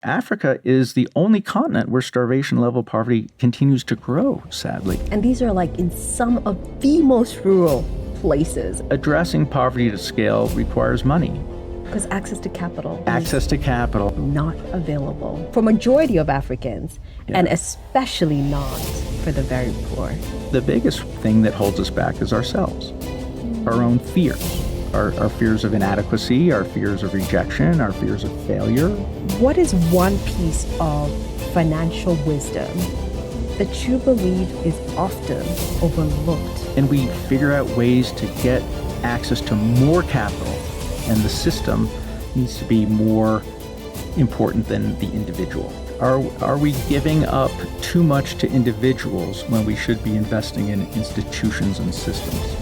Africa is the only continent where starvation level poverty continues to grow, sadly. And these are like in some of the most rural places. Addressing poverty to scale requires money. Because access to capital is not available for majority of Africans, and especially not for the very poor. The biggest thing that holds us back is ourselves, our own fears. Our fears of inadequacy, our fears of rejection, our fears of failure. What is one piece of financial wisdom that you believe is often overlooked? And we figure out ways to get access to more capital, and the system needs to be more important than the individual. Are we giving up too much to individuals when we should be investing in institutions and systems?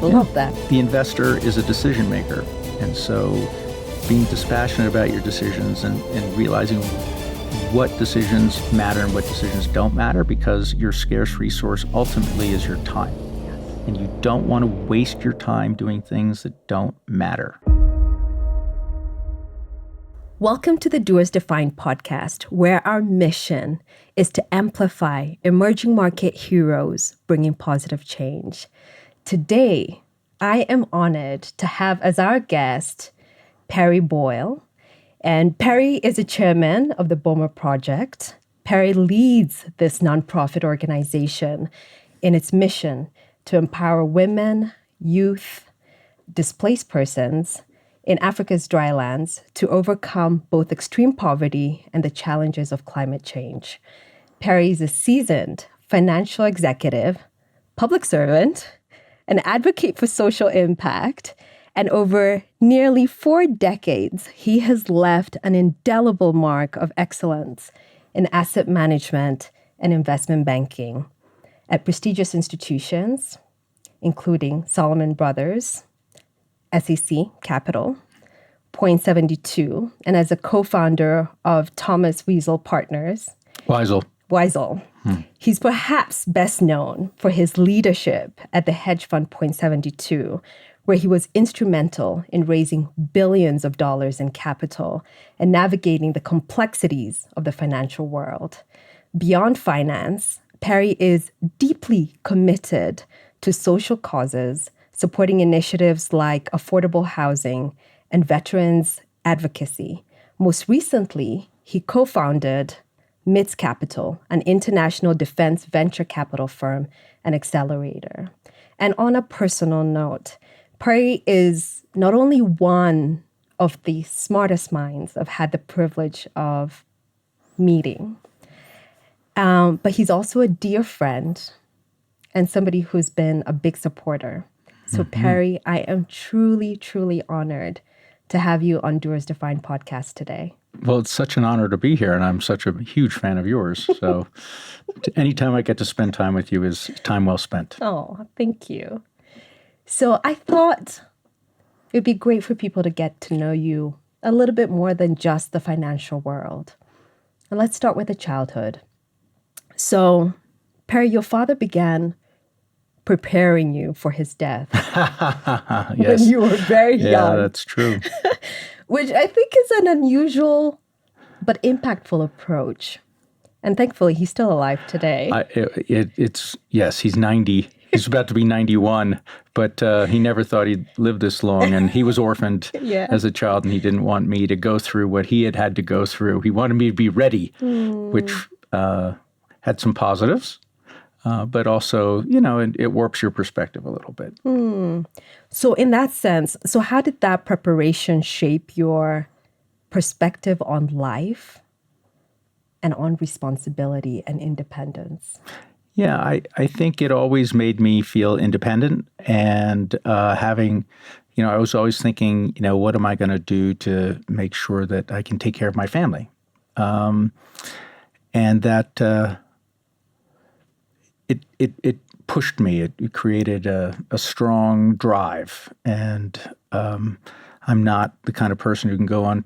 Love that. The investor is a decision maker. And so being dispassionate about your decisions and realizing what decisions matter and what decisions don't matter, because your scarce resource ultimately is your time. And you don't want to waste your time doing things that don't matter. Welcome to the Doers Defined Podcast, where our mission is to amplify emerging market heroes bringing positive change. Today, I am honored to have as our guest Perry Boyle. And Perry is a chairman of the BOMA project. Perry leads this nonprofit organization in its mission to empower women, youth, displaced persons in Africa's drylands to overcome both extreme poverty and the challenges of climate change. Perry is a seasoned financial executive, public servant, an advocate for social impact, and over nearly 4 decades, he has left an indelible mark of excellence in asset management and investment banking at prestigious institutions, including Salomon Brothers, SEC Capital, Point72, and as a co-founder of Thomas Weisel Partners. Weisel. He's perhaps best known for his leadership at the hedge fund Point72, where he was instrumental in raising billions of dollars in capital and navigating the complexities of the financial world. Beyond finance, Perry is deeply committed to social causes, supporting initiatives like affordable housing and veterans advocacy. Most recently, he co-founded MITS Capital, an international defense venture capital firm and accelerator. And on a personal note, Perry is not only one of the smartest minds I've had the privilege of meeting, but he's also a dear friend and somebody who's been a big supporter. So Perry, I am truly, truly honored to have you on Doers Defined Podcast today. Well, it's such an honor to be here, and I'm such a huge fan of yours. So anytime I get to spend time with you is time well spent. Oh, thank you. So I thought it'd be great for people to get to know you a little bit more than just the financial world. And let's start with the childhood. So, Perry, your father began preparing you for his death Yes. when you were very young. Yeah, that's true. Which I think is an unusual but impactful approach. And thankfully, he's still alive today. Yes, he's 90. He's about to be 91, but he never thought he'd live this long. And he was orphaned as a child, and he didn't want me to go through what he had to go through. He wanted me to be ready, which had some positives. But also, it warps your perspective a little bit. So in that sense, how did that preparation shape your perspective on life and on responsibility and independence? Yeah, I think it always made me feel independent and having, I was always thinking, what am I going to do to make sure that I can take care of my family? And that... It pushed me. It created a strong drive. And I'm not the kind of person who can go on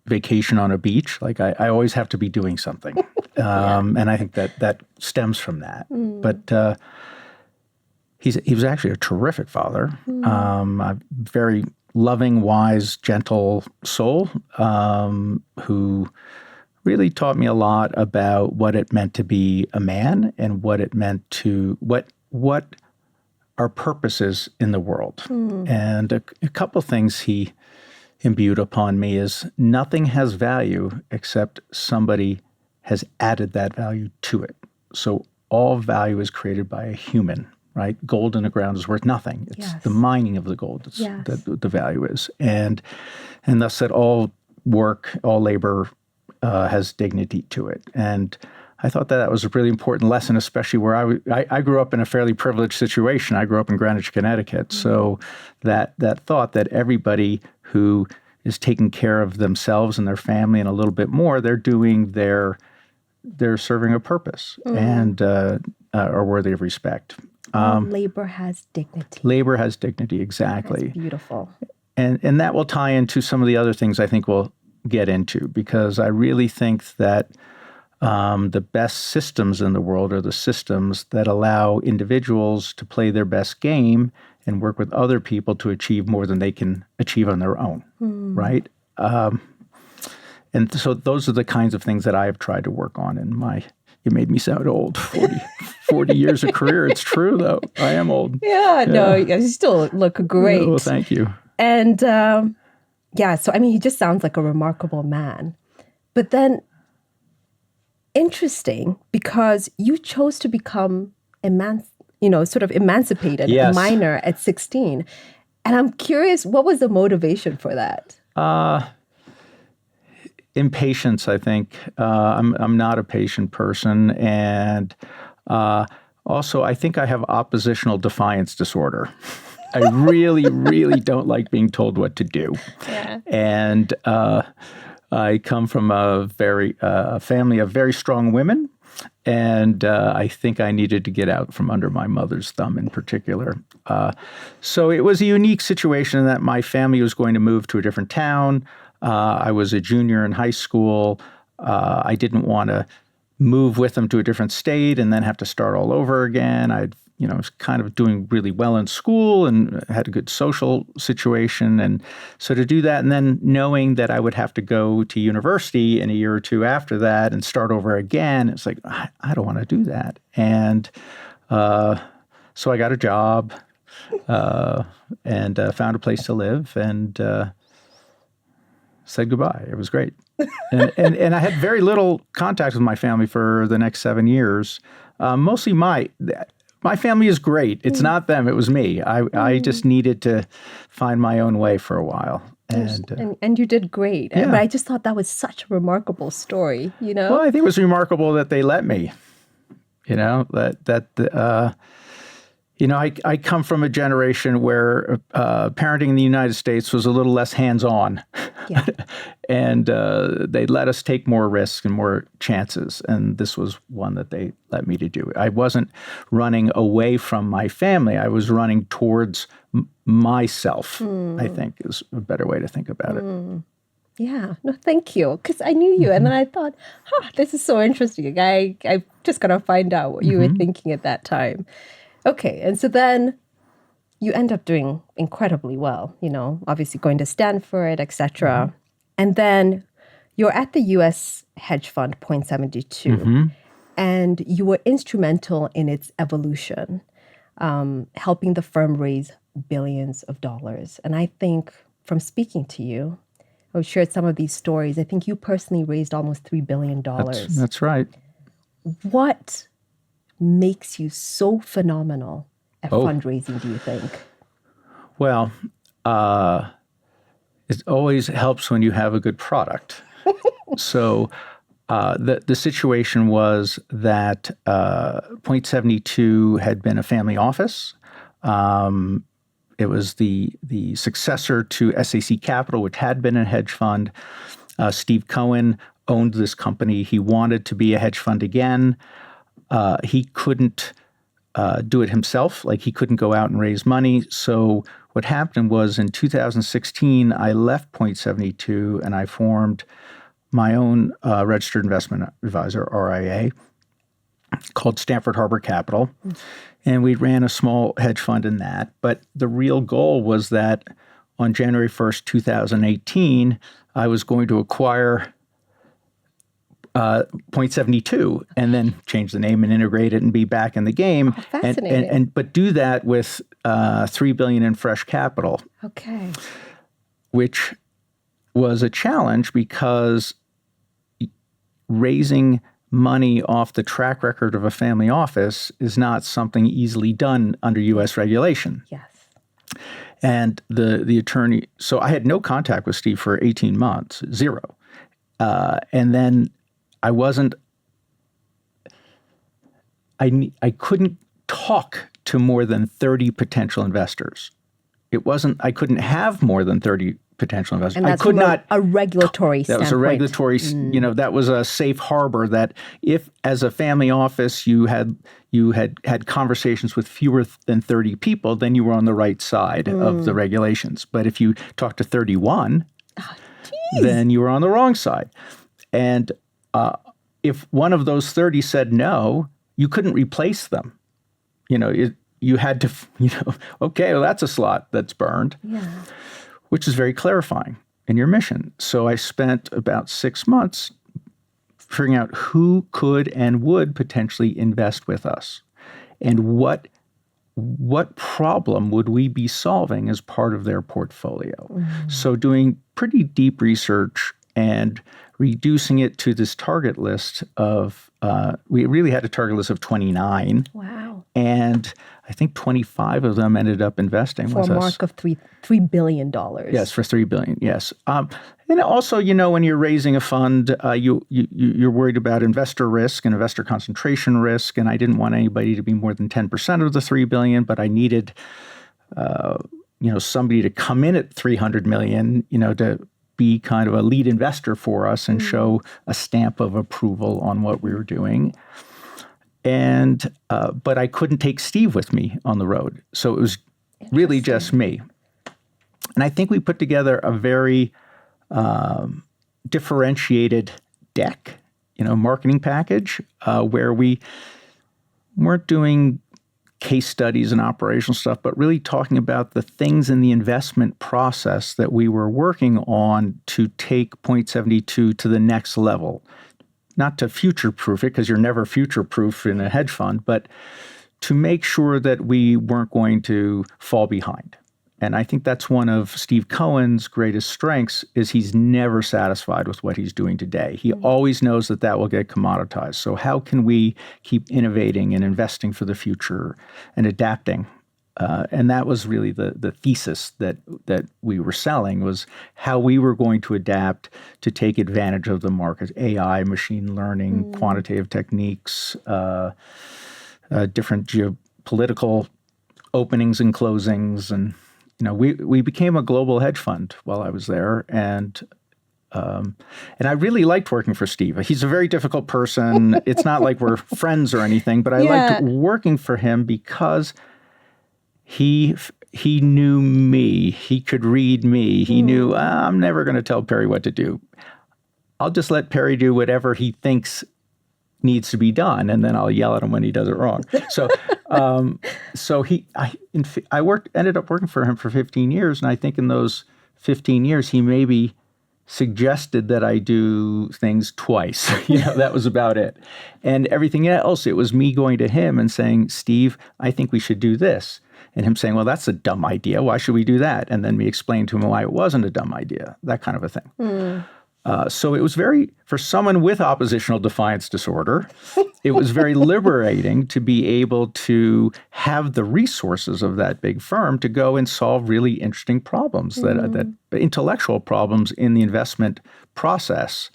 vacation on a beach. Like I always have to be doing something. And I think that stems from that. But he was actually a terrific father. I'm very loving, wise, gentle soul who really taught me a lot about what it meant to be a man and what it meant to what our purpose is in the world. And a couple things he imbued upon me is nothing has value except somebody has added that value to it. So all value is created by a human, right? Gold in the ground is worth nothing. It's the mining of the gold that the value is. And thus that all work, all labor has dignity to it. And I thought that was a really important lesson, especially where I grew up in a fairly privileged situation. I grew up in Greenwich, Connecticut. So that thought that everybody who is taking care of themselves and their family and a little bit more, they're serving a purpose and are worthy of respect. Labor has dignity. Labor has dignity, exactly. That's beautiful. And that will tie into some of the other things I think we'll get into, because I really think that the best systems in the world are the systems that allow individuals to play their best game and work with other people to achieve more than they can achieve on their own, right? And so those are the kinds of things that I have tried to work on in my, you made me sound old, 40 years of career. It's true, though. I am old. No, you still look great. Well, thank you. And so, I mean, he just sounds like a remarkable man. But then, interesting, because you chose to become sort of emancipated, a minor at 16. And I'm curious, what was the motivation for that? Impatience, I think. I'm not a patient person. And also, I think I have oppositional defiance disorder. I really, really don't like being told what to do. Yeah. And I come from a family of very strong women. And I think I needed to get out from under my mother's thumb in particular. So it was a unique situation that my family was going to move to a different town. I was a junior in high school. I didn't want to move with them to a different state and then have to start all over again. I was kind of doing really well in school and had a good social situation. And so to do that, and then knowing that I would have to go to university in a year or two after that and start over again, it's like, I don't want to do that. And so I got a job and found a place to live and said goodbye. It was great. And I had very little contact with my family for the next 7 years. Mostly my family is great. It's not them. It was me. I just needed to find my own way for a while. And you did great. Yeah. But I just thought that was such a remarkable story, Well, I think it was remarkable that they let me, I come from a generation where parenting in the United States was a little less hands-on. Yeah. And they let us take more risks and more chances. And this was one that they let me to do. I wasn't running away from my family. I was running towards myself, I think is a better way to think about it. Yeah. No, thank you. Because I knew you. And then I thought, this is so interesting. I just got to find out what you were thinking at that time. Okay. And so then you end up doing incredibly well, obviously going to Stanford, etc. And then you're at the U.S. hedge fund, Point72, and you were instrumental in its evolution, helping the firm raise billions of dollars. And I think from speaking to you, I've shared some of these stories. I think you personally raised almost $3 billion. That's right. What makes you so phenomenal at fundraising, do you think? Well, it always helps when you have a good product. So the situation was that Point72 had been a family office. It was the successor to SAC Capital, which had been a hedge fund. Steve Cohen owned this company. He wanted to be a hedge fund again. He couldn't do it himself. Like he couldn't go out and raise money. So what happened was in 2016, I left Point72 and I formed my own registered investment advisor, RIA, called Stanford Harbor Capital. And we ran a small hedge fund in that. But the real goal was that on January 1st, 2018, I was going to acquire .72 and then change the name and integrate it and be back in the game. Oh, fascinating. But do that with $3 billion in fresh capital. Okay. Which was a challenge because raising money off the track record of a family office is not something easily done under U.S. regulation. Yes. And the attorney, so I had no contact with Steve for 18 months, zero. And then I couldn't talk to more than 30 potential investors. I couldn't have more than 30 potential investors. And that's a regulatory standpoint. That was a regulatory, that was a safe harbor that if as a family office you had conversations with fewer than 30 people, then you were on the right side of the regulations. But if you talked to 31, then you were on the wrong side. And if one of those 30 said no, you couldn't replace them. You had to, okay, well, that's a slot that's burned, which is very clarifying in your mission. So I spent about 6 months figuring out who could and would potentially invest with us and what problem would we be solving as part of their portfolio. So doing pretty deep research and reducing it to this target list of, we really had a target list of 29. Wow. And I think 25 of them ended up investing with us. For a mark of $3 billion. Yes, for $3 billion, yes. And also, when you're raising a fund, you're worried about investor risk and investor concentration risk. And I didn't want anybody to be more than 10% of the $3 billion, but I needed, somebody to come in at $300 million, to be kind of a lead investor for us and show a stamp of approval on what we were doing. And but I couldn't take Steve with me on the road. So it was really just me. And I think we put together a very differentiated deck, marketing package where we weren't doing case studies and operational stuff, but really talking about the things in the investment process that we were working on to take .72 to the next level. Not to future-proof it, because you're never future-proof in a hedge fund, but to make sure that we weren't going to fall behind. And I think that's one of Steve Cohen's greatest strengths is he's never satisfied with what he's doing today. He always knows that will get commoditized. So how can we keep innovating and investing for the future and adapting? And that was really the thesis that we were selling was how we were going to adapt to take advantage of the market, AI, machine learning, quantitative techniques, different geopolitical openings and closings. And, we became a global hedge fund while I was there. And I really liked working for Steve. He's a very difficult person. It's not like we're friends or anything, but I liked working for him because he knew me. He could read me. He knew, I'm never going to tell Perry what to do. I'll just let Perry do whatever he thinks needs to be done, and then I'll yell at him when he does it wrong. So, I ended up working for him for 15 years, and I think in those 15 years, he maybe suggested that I do things twice. That was about it. And everything else, it was me going to him and saying, Steve, I think we should do this. And him saying, well, that's a dumb idea. Why should we do that? And then me explaining to him why it wasn't a dumb idea, that kind of a thing. So it was for someone with oppositional defiance disorder, it was very liberating to be able to have the resources of that big firm to go and solve really interesting problems, that intellectual problems in the investment process.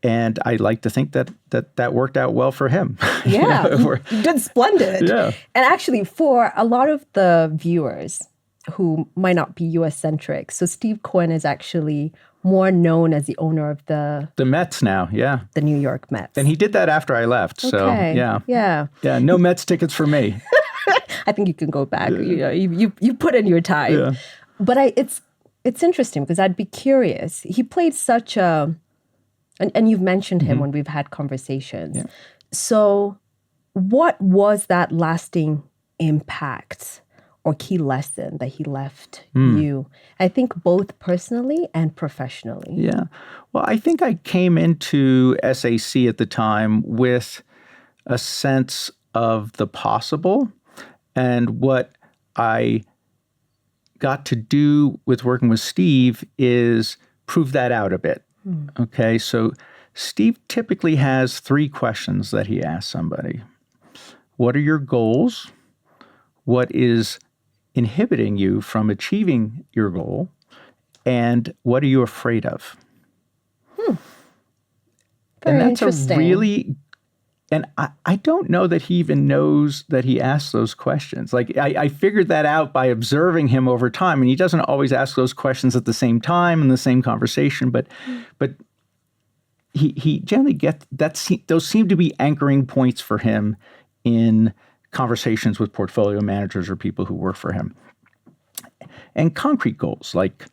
And I like to think that worked out well for him. Yeah, you did splendid. Yeah. And actually, for a lot of the viewers who might not be U.S.-centric, so Steve Cohen is actually more known as the owner of the Mets now, the New York Mets. And he did that after I left, so yeah. No Mets tickets for me. I think you can go back. You put in your time. Yeah. But it's interesting because I'd be curious. He played such a, and you've mentioned him when we've had conversations. Yeah. So what was that lasting impact or key lesson that he left you? I think both personally and professionally. Yeah. Well, I think I came into SAC at the time with a sense of the possible, and what I got to do with working with Steve is prove that out a bit. Okay, so Steve typically has 3 questions that he asks somebody. What are your goals? What is inhibiting you from achieving your goal? And what are you afraid of? Very and that's interesting. a really, and I don't know that he even knows that he asks those questions. Like I figured that out by observing him over time, and he doesn't always ask those questions at the same time in the same conversation, but he generally gets that. Those seem to be anchoring points for him in conversations with portfolio managers or people who work for him. And concrete goals like,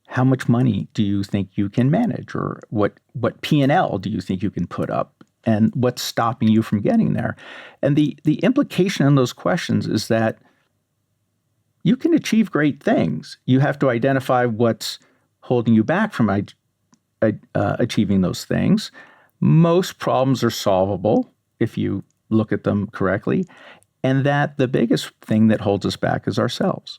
how much money do you think you can manage, or what P&L do you think you can put up, and what's stopping you from getting there? And the implication in those questions is that you can achieve great things. You have to identify what's holding you back from achieving those things. Most problems are solvable if you look at them correctly, and that the biggest thing that holds us back is ourselves,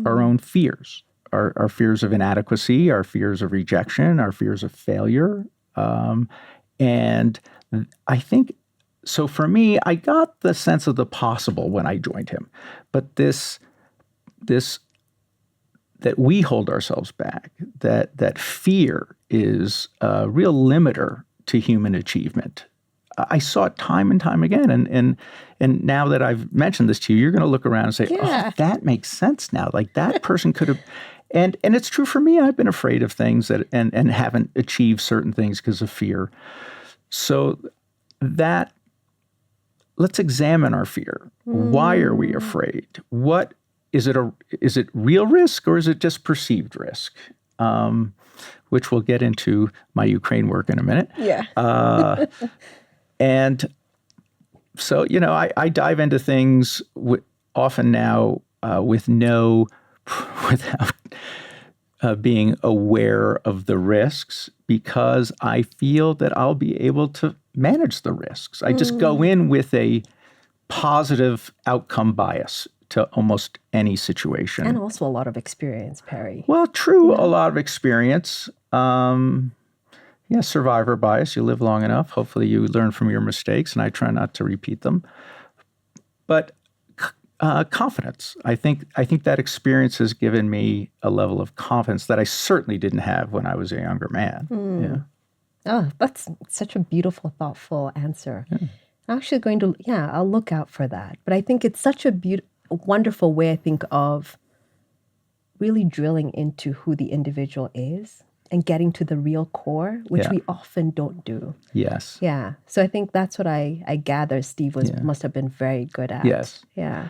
our own fears. Our fears of inadequacy, our fears of rejection, our fears of failure. And I think, so for me, I got the sense of the possible when I joined him. But this that we hold ourselves back, that fear is a real limiter to human achievement. I saw it time and time again. And now that I've mentioned this to you, you're going to look around and say, oh, that makes sense now. Like that person could have... And it's true for me. I've been afraid of things and haven't achieved certain things because of fear. So that, let's examine our fear. Why are we afraid? What is it? Is it real risk, or is it just perceived risk? Which we'll get into my Ukraine work in a minute. Yeah. And so, I dive into things often now without being aware of the risks, because I feel that I'll be able to manage the risks. I just go in with a positive outcome bias to almost any situation. And also a lot of experience, Perry. Well, true, a lot of experience. Survivor bias. You live long enough. Hopefully you learn from your mistakes, and I try not to repeat them. But confidence. I think that experience has given me a level of confidence that I certainly didn't have when I was a younger man. Yeah. Oh, that's such a beautiful, thoughtful answer. Yeah. I'm actually going to, I'll look out for that. But I think it's such a wonderful way, I think, of really drilling into who the individual is and getting to the real core, which we often don't do. Yes. Yeah. So I think that's what I gather Steve must have been very good at. Yes. Yeah.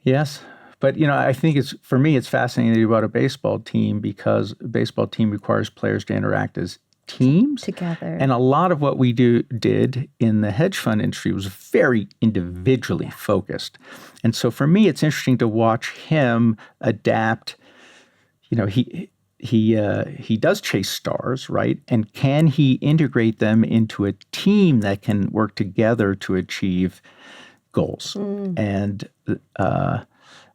Yes. But, I think for me, it's fascinating about a baseball team, because a baseball team requires players to interact as teams. Together. And a lot of what we did in the hedge fund industry was very individually focused. And so for me, it's interesting to watch him adapt. He does chase stars, right? And can he integrate them into a team that can work together to achieve goals? And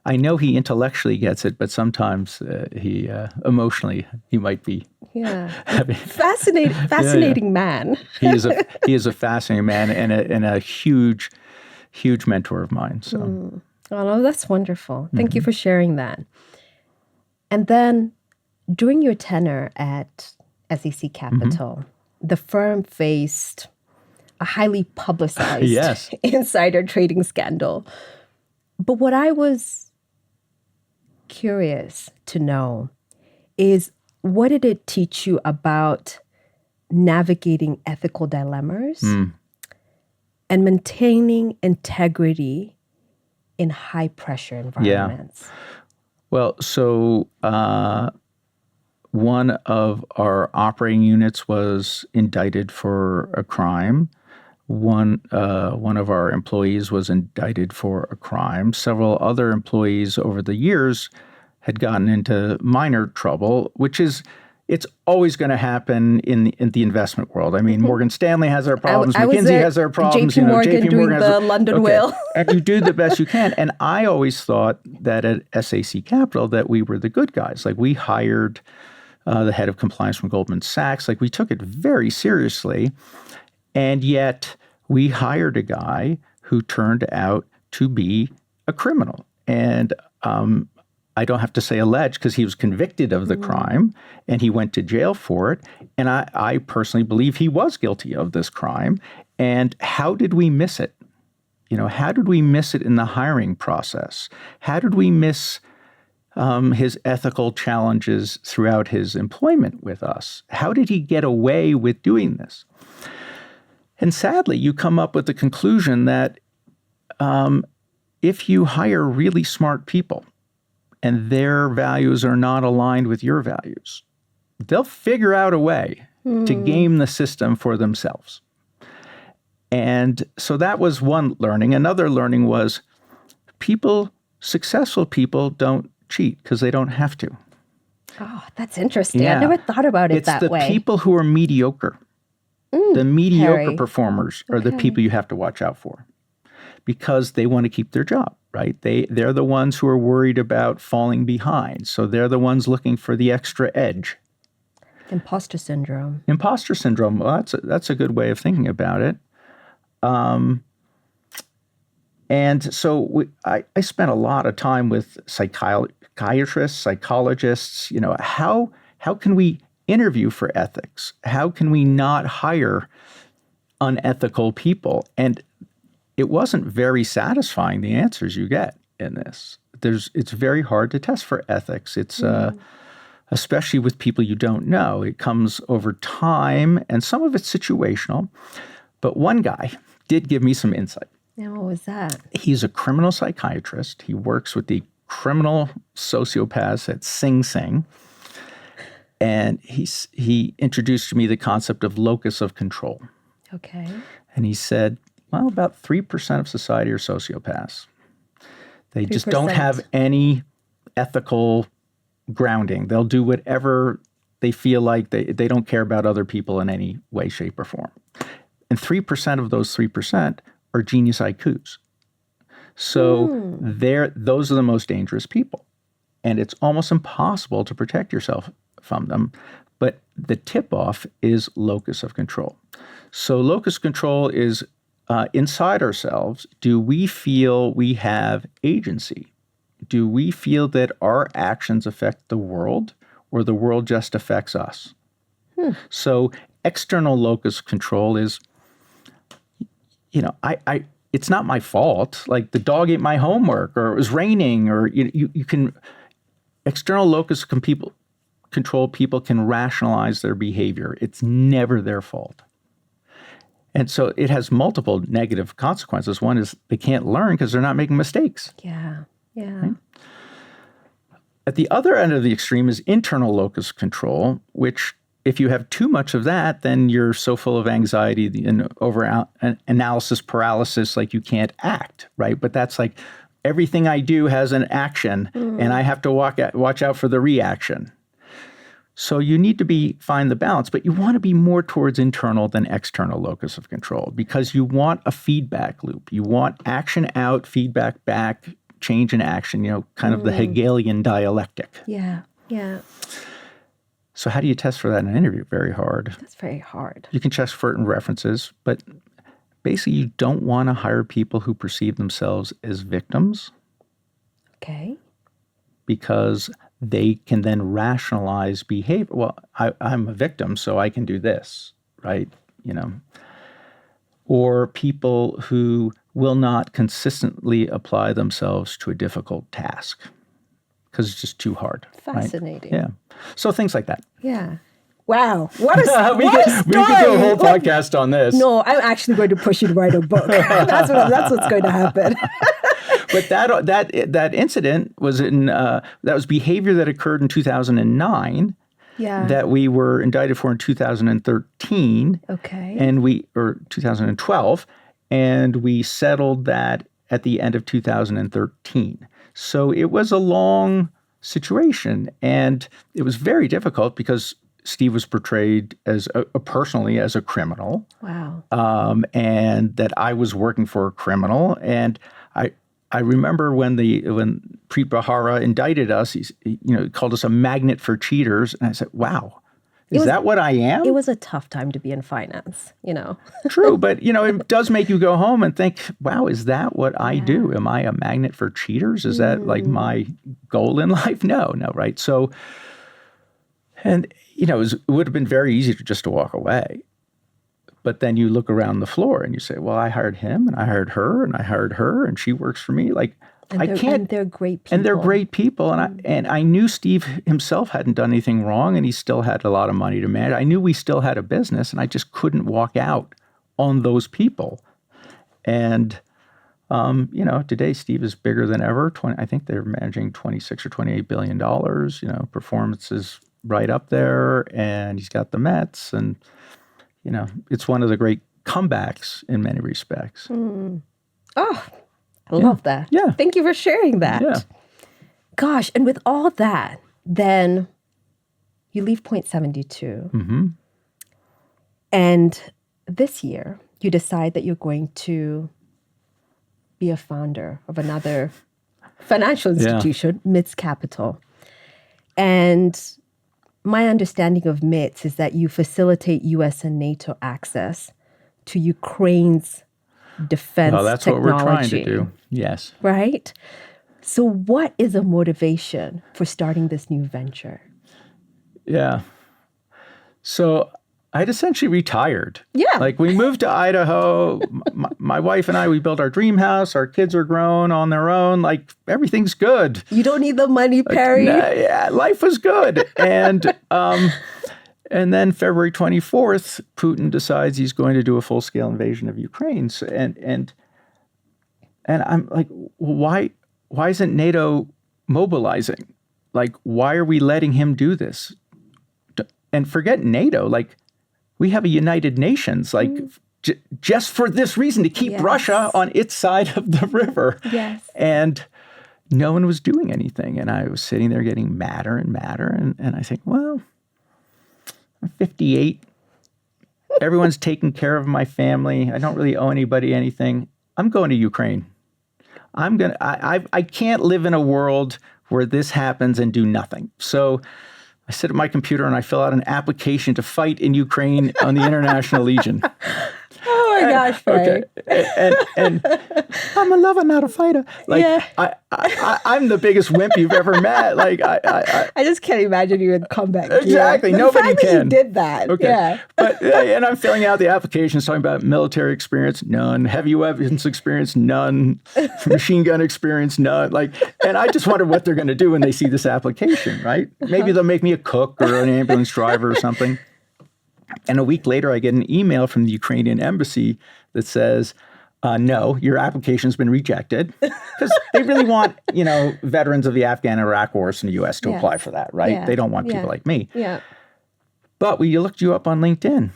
I know he intellectually gets it, but sometimes he emotionally he might be. Yeah, fascinating man. He is a fascinating man and a huge mentor of mine. So, oh, that's wonderful. Thank you for sharing that. And then, during your tenure at SEC Capital, the firm faced a highly publicized insider trading scandal. But what I was curious to know is, what did it teach you about navigating ethical dilemmas and maintaining integrity in high-pressure environments? Yeah. Well, so one of our operating units was indicted for a crime. one of our employees was indicted for a crime. Several other employees over the years had gotten into minor trouble, which is, it's always going to happen in the investment world. I mean, Morgan Stanley has their problems, McKinsey has their problems, JP Morgan doing has the London Whale. And you do the best you can. And I always thought that at SAC Capital that we were the good guys. Like, we hired the head of compliance from Goldman Sachs. Like, we took it very seriously. And yet we hired a guy who turned out to be a criminal. And I don't have to say alleged, because he was convicted of the crime and he went to jail for it. And I personally believe he was guilty of this crime. And how did we miss it? How did we miss it in the hiring process? How did we miss his ethical challenges throughout his employment with us? How did he get away with doing this? And sadly, you come up with the conclusion that if you hire really smart people and their values are not aligned with your values, they'll figure out a way to game the system for themselves. And so that was one learning. Another learning was successful people don't cheat because they don't have to. Oh, that's interesting. I never thought about it that way. It's the people who are mediocre. The mediocre performers are the people you have to watch out for, because they want to keep their job, right? They're the ones who are worried about falling behind. So they're the ones looking for the extra edge. Imposter syndrome. Well, that's a good way of thinking about it. And so I spent a lot of time with psychiatrists, psychologists. How can we interview for ethics? How can we not hire unethical people? And it wasn't very satisfying, the answers you get in this. It's very hard to test for ethics. It's especially with people you don't know. It comes over time, and some of it's situational. But one guy did give me some insight. Now, what was that? He's a criminal psychiatrist. He works with the criminal sociopaths at Sing Sing. And he introduced to me the concept of locus of control. Okay. And he said, well, about 3% of society are sociopaths. They 3%. Just don't have any ethical grounding. They'll do whatever they feel like. They don't care about other people in any way, shape, or form. And 3% of those 3% are genius IQs. So those are the most dangerous people. And it's almost impossible to protect yourself from them. But the tip-off is locus of control. So locus control is inside ourselves. Do we feel we have agency? Do we feel that our actions affect the world, or the world just affects us? So external locus control is, it's not my fault. Like, the dog ate my homework, or it was raining, or you can. External locus control people can rationalize their behavior. It's never their fault. And so it has multiple negative consequences. One is they can't learn because they're not making mistakes. Yeah. Right? At the other end of the extreme is internal locus control, which, if you have too much of that, then you're so full of anxiety and over analysis paralysis, like you can't act, right? But that's like, everything I do has an action, and I have to watch out for the reaction. So you need to find the balance, but you want to be more towards internal than external locus of control, because you want a feedback loop. You want action out, feedback back, change in action, kind of the Hegelian dialectic. Yeah. So how do you test for that in an interview? Very hard. That's very hard. You can test for it in references, but basically you don't want to hire people who perceive themselves as victims. Okay. Because they can then rationalize behavior. Well, I'm a victim, so I can do this, right? Or people who will not consistently apply themselves to a difficult task because it's just too hard. Fascinating. Right? Yeah. So things like that. Yeah. Wow. What a story. We could do a whole podcast on this. No, I'm actually going to push you to write a book. That's what's going to happen. But that incident was that was behavior that occurred in 2009. that we were indicted for in 2013. Okay. Or 2012, and we settled that at the end of 2013. So it was a long situation, and it was very difficult because Steve was portrayed as personally as a criminal. Wow. And that I was working for a criminal. And I remember when Preet Bharara indicted us, he called us a magnet for cheaters. And I said, wow, is that what I am? It was a tough time to be in finance, True, but, it does make you go home and think, wow, is that what I do? Am I a magnet for cheaters? Is that like my goal in life? No, right? So, and, it would have been very easy to walk away. But then you look around the floor and you say, well, I hired him and I hired her and I hired her and she works for me. Like, and they're great people. And they're great people. And I knew Steve himself hadn't done anything wrong and he still had a lot of money to manage. I knew we still had a business and I just couldn't walk out on those people. And, today Steve is bigger than ever. I think they're managing $26 or $28 billion. Performance is right up there and he's got the Mets and, it's one of the great comebacks in many respects. Oh, I love that. Yeah. Thank you for sharing that. Yeah. Gosh, and with all that, then you leave Point 72. Mm-hmm. And this year, you decide that you're going to be a founder of another financial institution, MITS Capital. And my understanding of MITS is that you facilitate U.S. and NATO access to Ukraine's defense technology. That's what we're trying to do. Yes. Right? So what is a motivation for starting this new venture? Yeah. So I'd essentially retired. Yeah. Like we moved to Idaho. My wife and I, we built our dream house. Our kids are grown on their own. Like everything's good. You don't need the money, Perry. Yeah, life was good. And then February 24th, Putin decides he's going to do a full-scale invasion of Ukraine. So, and I'm like, why isn't NATO mobilizing? Like, why are we letting him do this? And forget NATO, like, we have a United Nations, like, just for this reason, to keep Russia on its side of the river. Yes. And no one was doing anything. And I was sitting there getting madder and madder. And I think, well, I'm 58. Everyone's taking care of my family. I don't really owe anybody anything. I'm going to Ukraine. I can't live in a world where this happens and do nothing. So I sit at my computer and I fill out an application to fight in Ukraine on the International Legion. Oh my gosh, Perry. Okay. And I'm a lover, not a fighter. Like, I'm the biggest wimp you've ever met. Like, I just can't imagine you in combat. Exactly. Nobody can. That you did that. Okay. Yeah. But, and I'm filling out the applications talking about military experience, none. Heavy weapons experience, none. Machine gun experience, none. Like, and I just wonder what they're going to do when they see this application, right? Maybe they'll make me a cook or an ambulance driver or something. And a week later, I get an email from the Ukrainian embassy that says, no, your application's been rejected. Because they really want, veterans of the Afghan and Iraq wars in the U.S. to apply for that, right? Yeah. They don't want people like me. Yeah. But we looked you up on LinkedIn.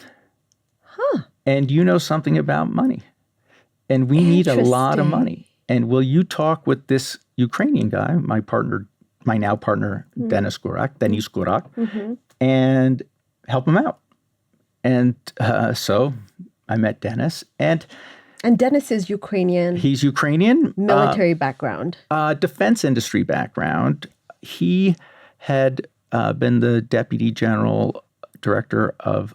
Huh. And you know something about money. And we need a lot of money. And will you talk with this Ukrainian guy, my now partner, Denis Gurak, and help him out? And so I met Denis. And Denis is Ukrainian. He's Ukrainian. Military background. Defense industry background. He had been the deputy general director of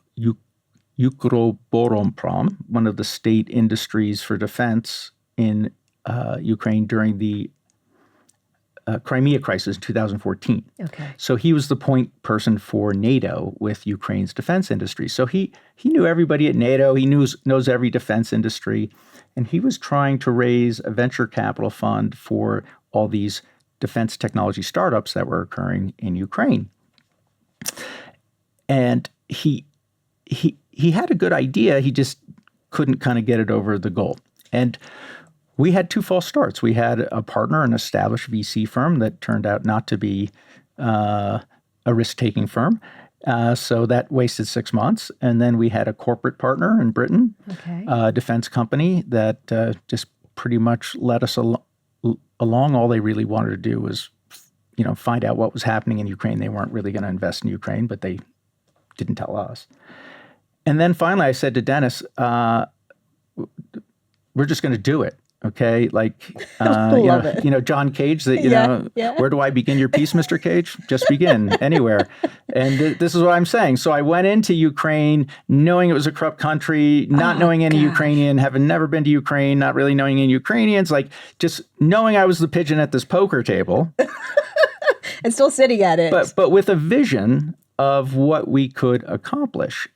Ukroboronprom, one of the state industries for defense in Ukraine during the Crimea crisis in 2014. Okay. So he was the point person for NATO with Ukraine's defense industry. So he knew everybody at NATO. He knows every defense industry. And he was trying to raise a venture capital fund for all these defense technology startups that were occurring in Ukraine. And he had a good idea. He just couldn't kind of get it over the goal. And we had two false starts. We had a partner, an established VC firm that turned out not to be a risk-taking firm. So that wasted 6 months. And then we had a corporate partner in Britain, a defense company that just pretty much led us along. All they really wanted to do was, find out what was happening in Ukraine. They weren't really going to invest in Ukraine, but they didn't tell us. And then finally I said to Dennis, we're just going to do it. Okay, John Cage. Where do I begin your piece, Mr. Cage? Just begin anywhere. And this is what I'm saying. So I went into Ukraine knowing it was a corrupt country, not knowing any Ukrainian, having never been to Ukraine, not really knowing any Ukrainians, just knowing I was the pigeon at this poker table, and still sitting at it, but with a vision of what we could accomplish.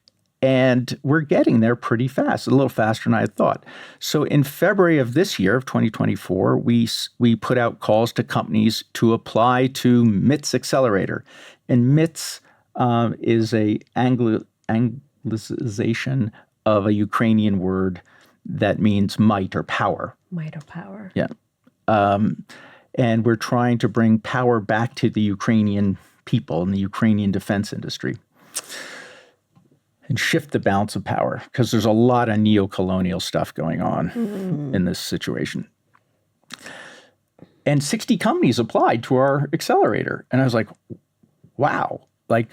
And we're getting there pretty fast, a little faster than I had thought. So in February of this year, of 2024, we put out calls to companies to apply to MIT's accelerator. And MIT's is a anglicization of a Ukrainian word that means might or power. Might or power. Yeah. And we're trying to bring power back to the Ukrainian people and the Ukrainian defense industry. And shift the balance of power, because there's a lot of neo-colonial stuff going on in this situation. And 60 companies applied to our accelerator. And I was like, wow, I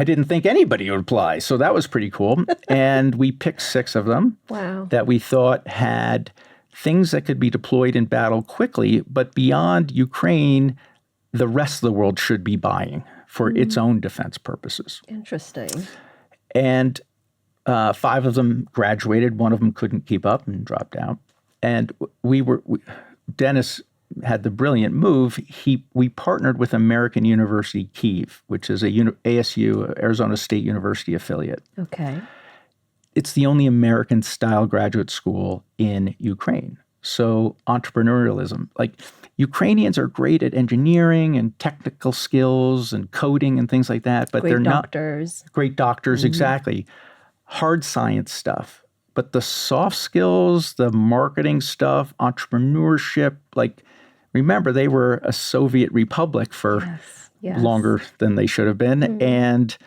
didn't think anybody would apply. So that was pretty cool. And we picked 6 of them that we thought had things that could be deployed in battle quickly, but beyond Ukraine, the rest of the world should be buying for its own defense purposes. Interesting. And 5 of them graduated. 1 of them couldn't keep up and dropped out. And Dennis had the brilliant move. We partnered with American University Kyiv, which is a ASU, Arizona State University affiliate. Okay. It's the only American-style graduate school in Ukraine. So entrepreneurialism, Ukrainians are great at engineering and technical skills and coding and things like that, but they're not great doctors. Exactly. Hard science stuff. But the soft skills, the marketing stuff, entrepreneurship, remember, they were a Soviet republic for longer than they should have been. And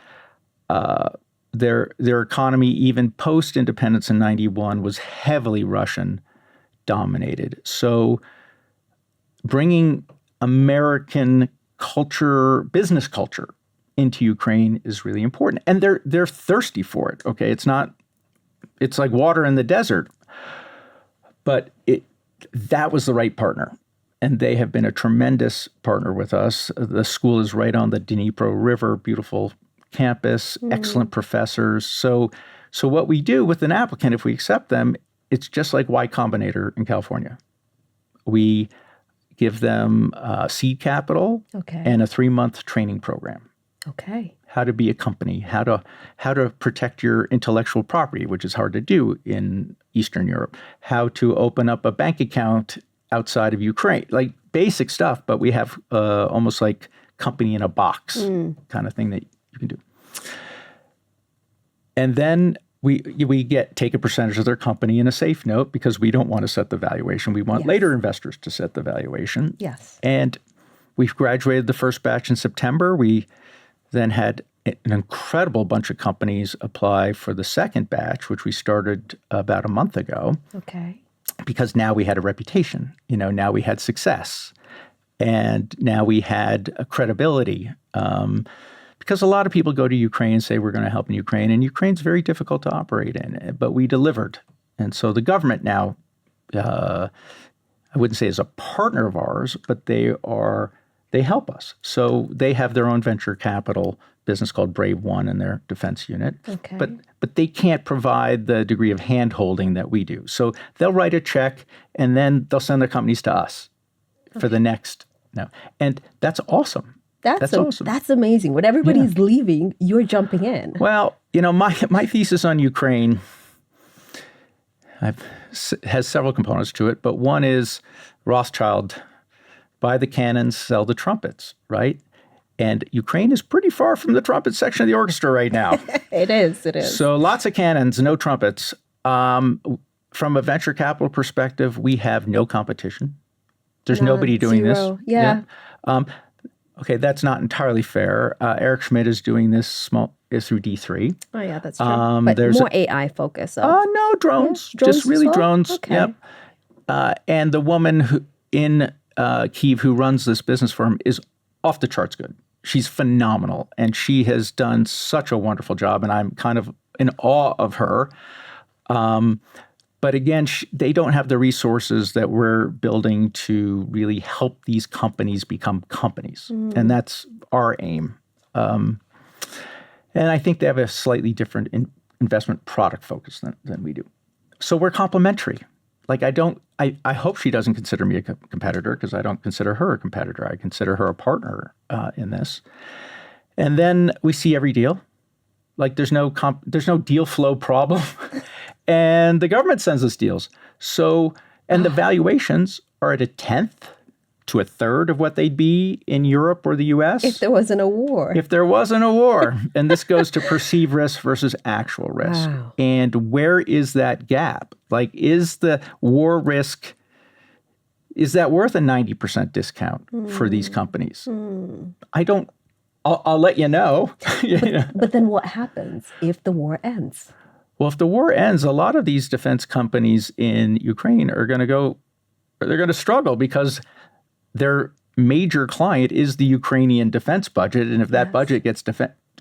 their economy, even post-independence in 91, was heavily Russian dominated. So bringing American culture, business culture, into Ukraine is really important, and they're thirsty for it. Okay, it's like water in the desert, but that was the right partner, and they have been a tremendous partner with us. The school is right on the Dnipro River, beautiful campus, excellent professors. So what we do with an applicant, if we accept them, it's just like Y Combinator in California. We give them seed capital and a 3-month training program. Okay. How to be a company, how to protect your intellectual property, which is hard to do in Eastern Europe. How to open up a bank account outside of Ukraine, basic stuff, but we have almost like company in a box kind of thing that you can do. And then we take a percentage of their company in a safe note, because we don't want to set the valuation. We want later investors to set the valuation. Yes. And we've graduated the first batch in September. We then had an incredible bunch of companies apply for the second batch, which we started about a month ago. Okay. Because now we had a reputation. Now we had success. And now we had a credibility. Because a lot of people go to Ukraine and say, we're going to help in Ukraine. And Ukraine's very difficult to operate in, but we delivered. And so the government now, I wouldn't say is a partner of ours, but they help us. So they have their own venture capital business called Brave One in their defense unit. Okay. But they can't provide the degree of hand-holding that we do. So they'll write a check, and then they'll send their companies to us for the next. And that's awesome. That's awesome. That's amazing. When everybody's leaving, you're jumping in. Well, my thesis on Ukraine has several components to it, but one is Rothschild, buy the cannons, sell the trumpets, right? And Ukraine is pretty far from the trumpet section of the orchestra right now. It is. So lots of cannons, no trumpets. From a venture capital perspective, we have no competition. There's nobody doing zero. this. Yeah. Okay, that's not entirely fair. Eric Schmidt is doing this through D3. Oh, yeah, that's true. But more AI focus. No, drones. Yeah, Just really drones. Okay. Yep. And the woman in Kyiv who runs this business firm is off the charts good. She's phenomenal. And she has done such a wonderful job. And I'm kind of in awe of her. But again, they don't have the resources that we're building to really help these companies become companies. And that's our aim. And I think they have a slightly different investment product focus than we do. So we're complementary. Like I hope she doesn't consider me a competitor because I don't consider her a competitor. I consider her a partner in this. And then we see every deal. Like there's no deal flow problem. And the government sends us deals. So, and the valuations are at 1/10 to 1/3 of what they'd be in Europe or the US. If there wasn't a war. If there wasn't a war. And this goes to perceived risk versus actual risk. Wow. And where is that gap? Like, is the war risk, is that worth a 90% discount for these companies? I'll let you know. But then what happens if the war ends? Well, if the war ends, a lot of these defense companies in Ukraine are going to struggle because their major client is the Ukrainian defense budget. And if that budget gets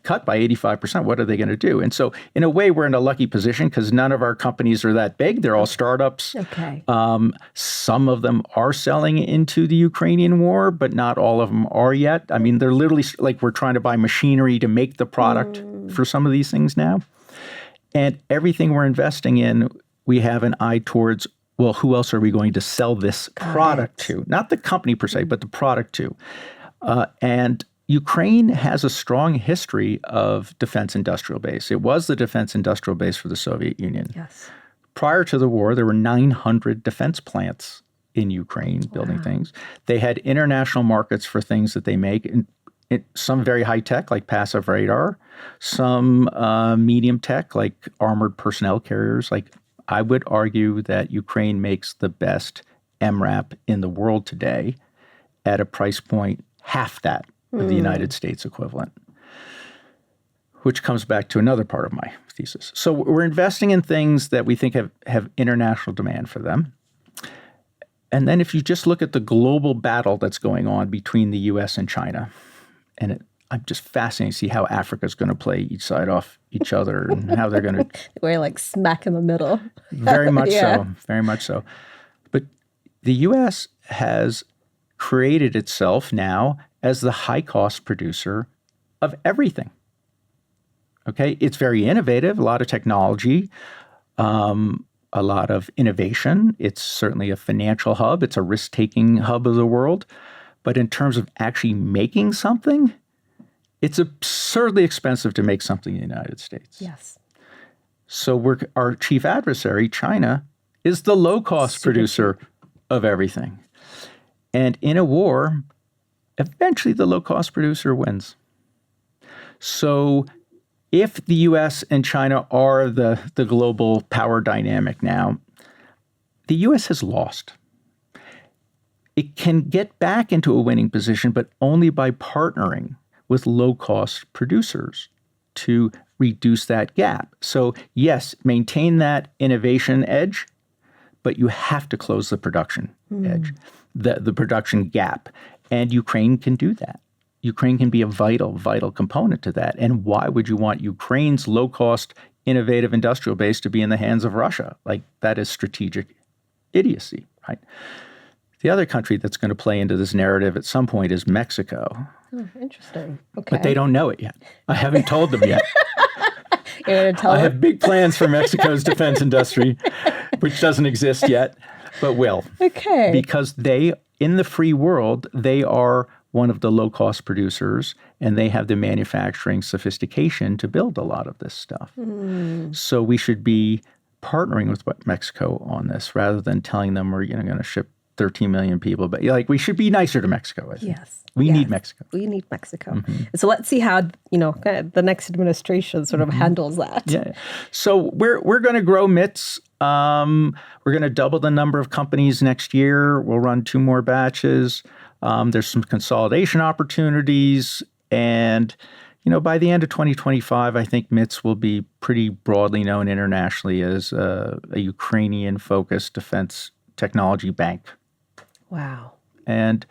cut by 85%, what are they going to do? And so in a way, we're in a lucky position because none of our companies are that big. They're all startups. Okay. Some of them are selling into the Ukrainian war, but not all of them are yet. I mean, they're literally like we're trying to buy machinery to make the product for some of these things now. And everything we're investing in, we have an eye towards, well, who else are we going to sell this product to? Not the company per se, but the product to. And Ukraine has a strong history of defense industrial base. It was the defense industrial base for the Soviet Union. Yes. Prior to the war, there were 900 defense plants in Ukraine building things. They had international markets for things that they make, and some very high tech, like passive radar, some medium tech, like armored personnel carriers. Like I would argue that Ukraine makes the best MRAP in the world today at a price point half that of the United States equivalent, which comes back to another part of my thesis. So we're investing in things that we think have international demand for them. And then if you just look at the global battle that's going on between the U.S. and China, and I'm just fascinated to see how Africa is going to play each side off each other and how they're going to... We're like smack in the middle. Very much so. Very much so. But the U.S. has created itself now as the high-cost producer of everything. Okay? It's very innovative, a lot of technology, a lot of innovation. It's certainly a financial hub. It's a risk-taking hub of the world. But in terms of actually making something, it's absurdly expensive to make something in the United States. Yes. So our chief adversary, China, is the low-cost producer of everything. And in a war, eventually the low-cost producer wins. So if the U.S. and China are the global power dynamic now, the U.S. has lost. It can get back into a winning position, but only by partnering with low-cost producers to reduce that gap. So yes, maintain that innovation edge, but you have to close the production edge, the production gap. And Ukraine can do that. Ukraine can be a vital, vital component to that. And why would you want Ukraine's low-cost, innovative industrial base to be in the hands of Russia? Like, that is strategic idiocy, right? The other country that's going to play into this narrative at some point is Mexico. Oh, interesting. Okay. But they don't know it yet. I haven't told them yet. You're going to tell I them? have big plans for Mexico's defense industry, which doesn't exist yet, but will. Okay. Because they, in the free world, they are one of the low-cost producers, and they have the manufacturing sophistication to build a lot of this stuff. So we should be partnering with Mexico on this rather than telling them we're going to ship 13 million people. But we should be nicer to Mexico, I think. Yes. We need Mexico. We need Mexico. So let's see how, the next administration sort of handles that. Yeah. So we're going to grow MITs. We're going to double the number of companies next year. We'll run 2 more batches. There's some consolidation opportunities. And, by the end of 2025, I think MITS will be pretty broadly known internationally as a Ukrainian-focused defense technology bank. Wow. And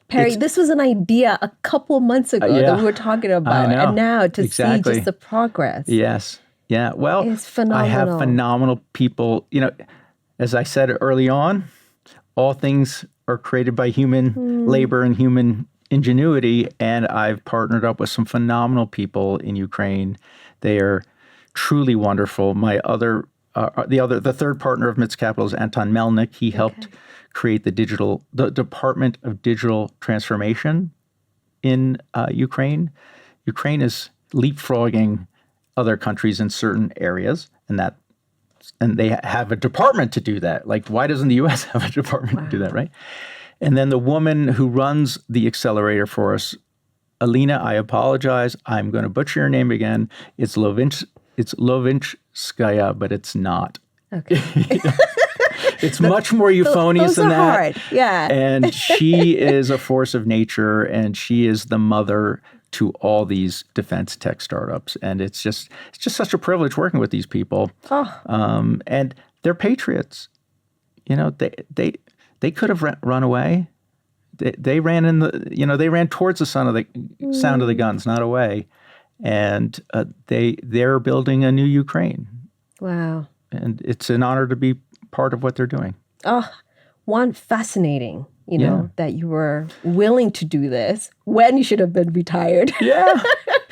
Perry, this was an idea a couple months ago that we were talking about. And now to see just the progress. Yes. Yeah. Well, it's phenomenal. I have phenomenal people. As I said early on, all things are created by human labor and human ingenuity. And I've partnered up with some phenomenal people in Ukraine. They are truly wonderful. The third partner of MITS Capital is Anton Melnick. He helped create the Department of Digital Transformation in Ukraine. Ukraine is leapfrogging other countries in certain areas, and they have a department to do that. Like, why doesn't the U.S. have a department to do that, right? And then the woman who runs the accelerator for us, Alina, I apologize, I'm going to butcher your name again. It's Lovinskaya, but it's not. Okay. It's much more euphonious than that. Hard. Yeah. And she is a force of nature, and she is the mother to all these defense tech startups. And it's just such a privilege working with these people. And they're patriots. They could have run away. They ran they ran towards the sound of the guns, not away. And they're building a new Ukraine. Wow. And it's an honor to be part of what they're doing. Fascinating, that you were willing to do this when you should have been retired. Yeah.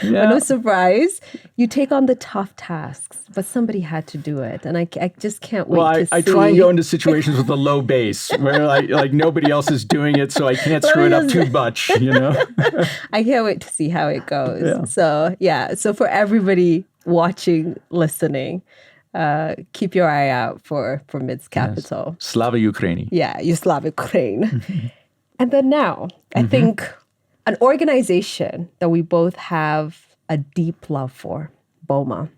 But no surprise, you take on the tough tasks, but somebody had to do it. And I just can't wait to see. I try and go into situations with a low base where like nobody else is doing it, so I can't screw it up too much, I can't wait to see how it goes. Yeah. So for everybody watching, listening, keep your eye out for MITS Capital. Yes. Slava Ukraini. Yeah, you Slava Ukraine. And then now, I think an organization that we both have a deep love for, BOMA.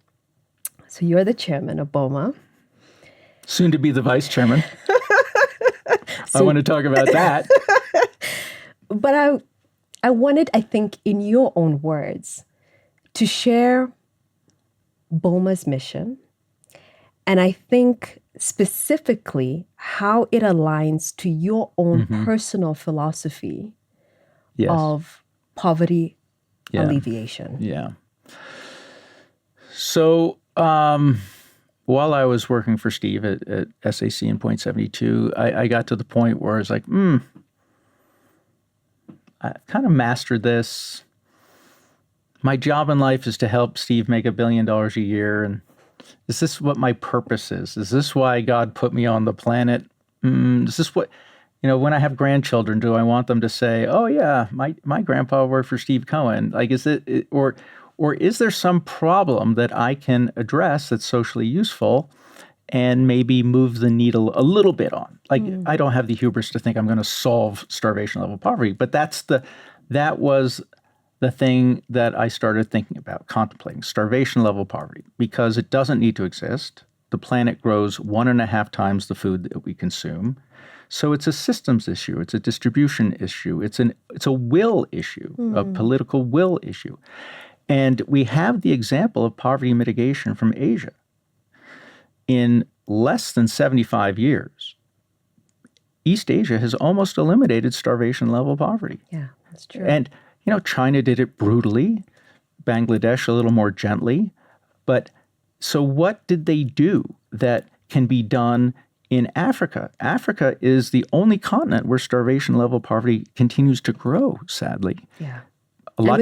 So you're the chairman of BOMA. Soon to be the vice chairman. I want to talk about that. But I wanted, I think, in your own words, to share BOMA's mission. And I think specifically how it aligns to your own personal philosophy of poverty alleviation. Yeah. So while I was working for Steve at SAC in Point 72, I got to the point where I was like, I kind of mastered this. My job in life is to help Steve make $1 billion a year. And is this what my purpose is? Is this why God put me on the planet? Is this what, when I have grandchildren, do I want them to say, oh yeah, my grandpa worked for Steve Cohen? Like, is it, or is there some problem that I can address that's socially useful and maybe move the needle a little bit on? Like, I don't have the hubris to think I'm going to solve starvation level poverty, but that was the thing that I started thinking about, contemplating, starvation level poverty, because it doesn't need to exist. The planet grows 1.5 times the food that we consume. So it's a systems issue. It's a distribution issue. It's a will issue, a political will issue. And we have the example of poverty mitigation from Asia. In less than 75 years, East Asia has almost eliminated starvation level poverty. Yeah, that's true. And China did it brutally, Bangladesh a little more gently. But so what did they do that can be done in Africa? Africa is the only continent where starvation level poverty continues to grow, sadly. Yeah. A lot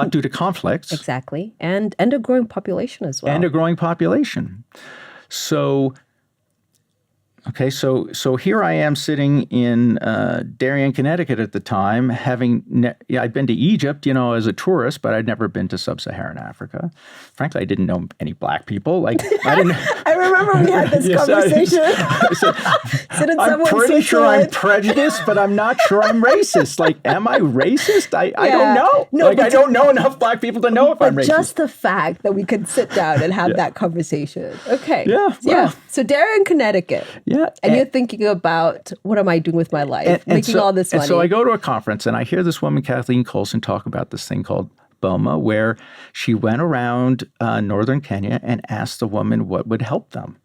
due to conflicts. Exactly. And a growing population as well. And a growing population. So here I am sitting in Darien, Connecticut at the time, I'd been to Egypt, as a tourist, but I'd never been to sub-Saharan Africa. Frankly, I didn't know any black people. Like, I remember we had this conversation. I'm pretty sure I'm prejudiced, but I'm not sure I'm racist. Like, am I racist? I don't know. No, I don't know enough Black people to know if I'm racist. Just the fact that we could sit down and have that conversation. Okay. Yeah. So they're in Connecticut. Yeah. And you're thinking about, what am I doing with my life? Making all this money. And so I go to a conference and I hear this woman, Kathleen Colson, talk about this thing called BOMA, where she went around northern Kenya and asked the woman what would help them.